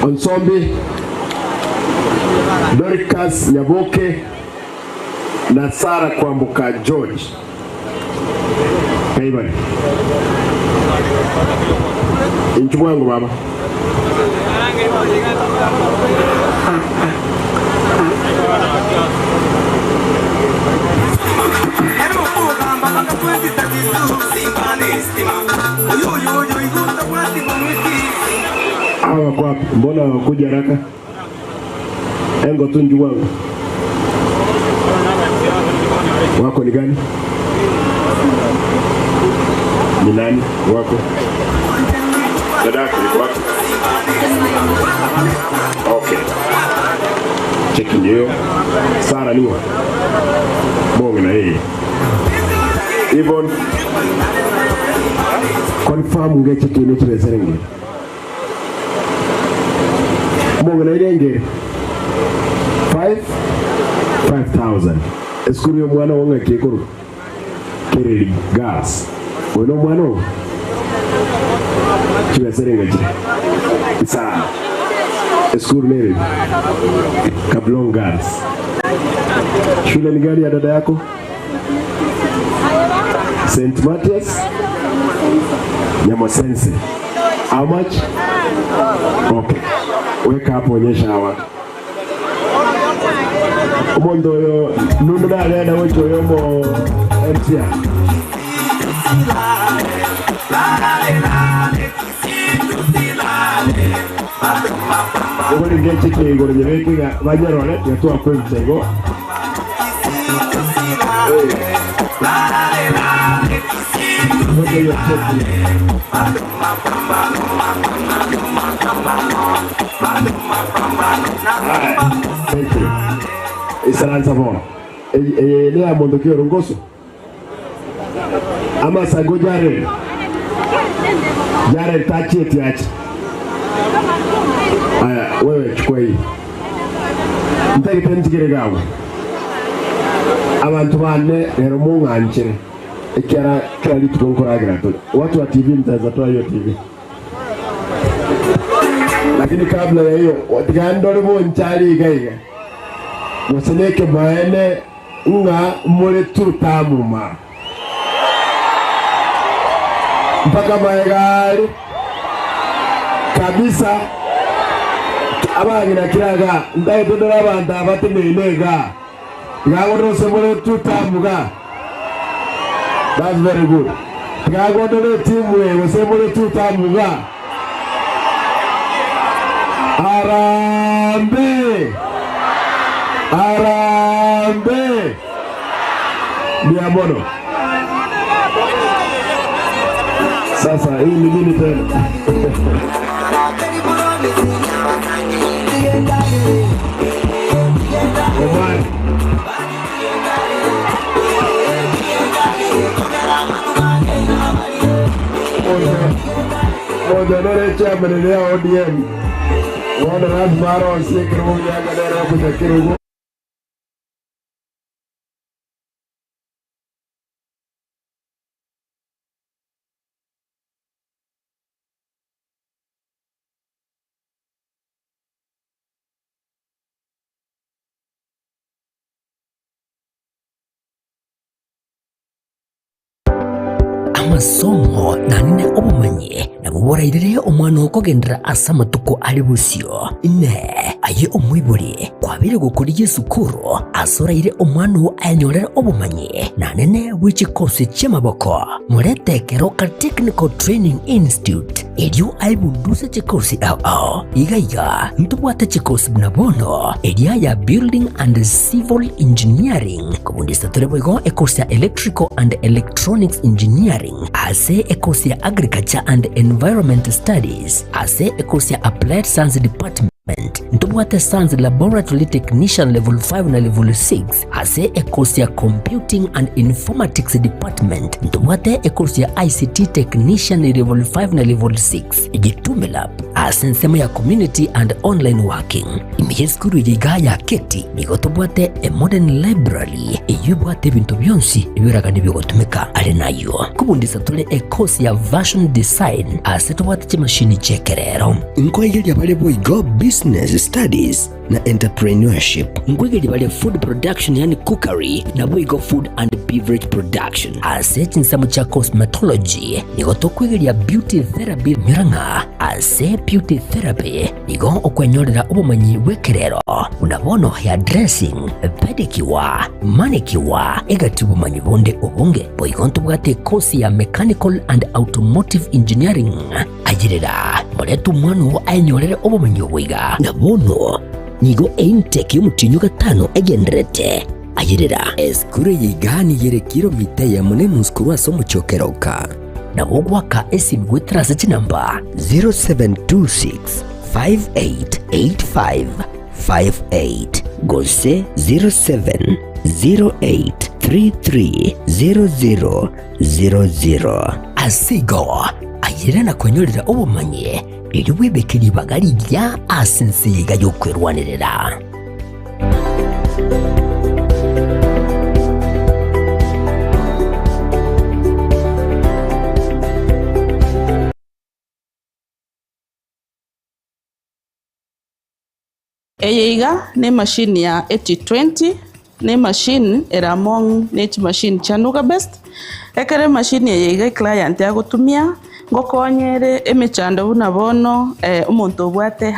Onsombi. Dorcas Nyaboke na Sara Kwambuka George. Kaibani. Inchu wangu baba. Hawa kwa mbona kuja haraka? Engo tunju wangu. Wako ni gani? Ni nani wako? Dadako ni wako? Okay. Cheki ndio. Sara ni wako. Bongo na yeye. Yvonne. Confirm ngeche kile kile serenge. Bongo na yeye 5,000. Eskuru yo mwana wonga kekuru. Kereli gas. Ono mwana. Chiwe serenge chi. Isa. Eskuru nere. Kablon gas. Shule ni gani ya dada yako? St. Matthias Nyamosense. How much? Okay. Weka hapo onyesha hawa. Umondo yo nundu na lenda wocho yomo MCA. Ugoli ngechi ke ngoro nyeweke ga banyarole yatua kwenzego. Thank you. Isaranza bona. Lea mondokio rongoso. Ama sago jare. Jare tachi etiachi. Aya, wewe chukua hii. Ntari pentigire gawe. Abantu bane rero munganchere. Ikiara kali tukonkora to. Watu wa TV mtazatoa hiyo TV. Lakini kabla ya hiyo watigandole bonchali gaiga. Museneke baene nga mure tutamuma. Mpaka maegali kabisa abangina kiraga ndaye dodora abantu abatemenega ngago se mure tutamuga. That's very good. Ngago dole timu we se mure tutamuga. Arambe Arambe Niamono. Sasa hii ni nini tena? Omar Oda chairman ya ODM. Wana razmaro sikru ya galera kutakiro. Amasomo nanine obumanyi nabuborairire omwana okugendera asa matuko ali busyo ine aye omwibuli kwabire gukuriye sukuru asoraire omwana ayanyorera obumanyi nanine bw'ekikosi ky'amaboko muretekero ka Technical Training Institute eryo aibunduse ekikosi ao igaiga ntubwate ekikosi bunabono eryaya Building and Civil Engineering kubundisa tureboigo ekosi ya Electrical and Electronics Engineering ase ekosi ya Agriculture and Environment Studies ase ekosi ya Applied Science Department ntubwate Science Laboratory Technician Level 5 na Level 6 ase ekosi ya Computing and Informatics Department ntubwate ekosi ya ICT Technician Level 5 na Level 6 igitumela ase nsema ya Community and Online Working imiyeskuru yiga ya keti nigotubwate a Modern Library iyubwate bintu byonsi ibiraga nibigotumika ali nayo kubundisa tule ekosi ya Version Design ase tubwate chimashini chekerero inkwegeli abale boigo Business Studies na Entrepreneurship ngwegeli bale Food Production yani Cookery na boigo Food and Beverage Production ase chinsamu cha Cosmetology nigotokwegeli ya Beauty Therapy miranga ase Beauty Therapy nigo okwenyorera obumanyi bwekerero unabono ya Dressing Pedicure Manicure egati obumanyi bonde obunge boigo ntubwate kosi ya Mechanical and Automotive Engineering agirira moletu mwanu ayanyorere obumanyi obwiga nabono nigo intake y'umutinyu gatano egenderete agirira eskure yigani yere kilomita ya mune muskuru asomo chokeroka na wogwaka esimgwetrase chinamba 0726 588558 gose 0708330000 asigo ayira na kwenyorera obumanyi eriwebekeri bagari ya asensiga yokwerwanirira Eyeiga ne machine ya 8020 ne machine eramong ne machine chanuga best ekere machine eyeiga client yagotumia ngokonyere emechando bunabono omonto obwate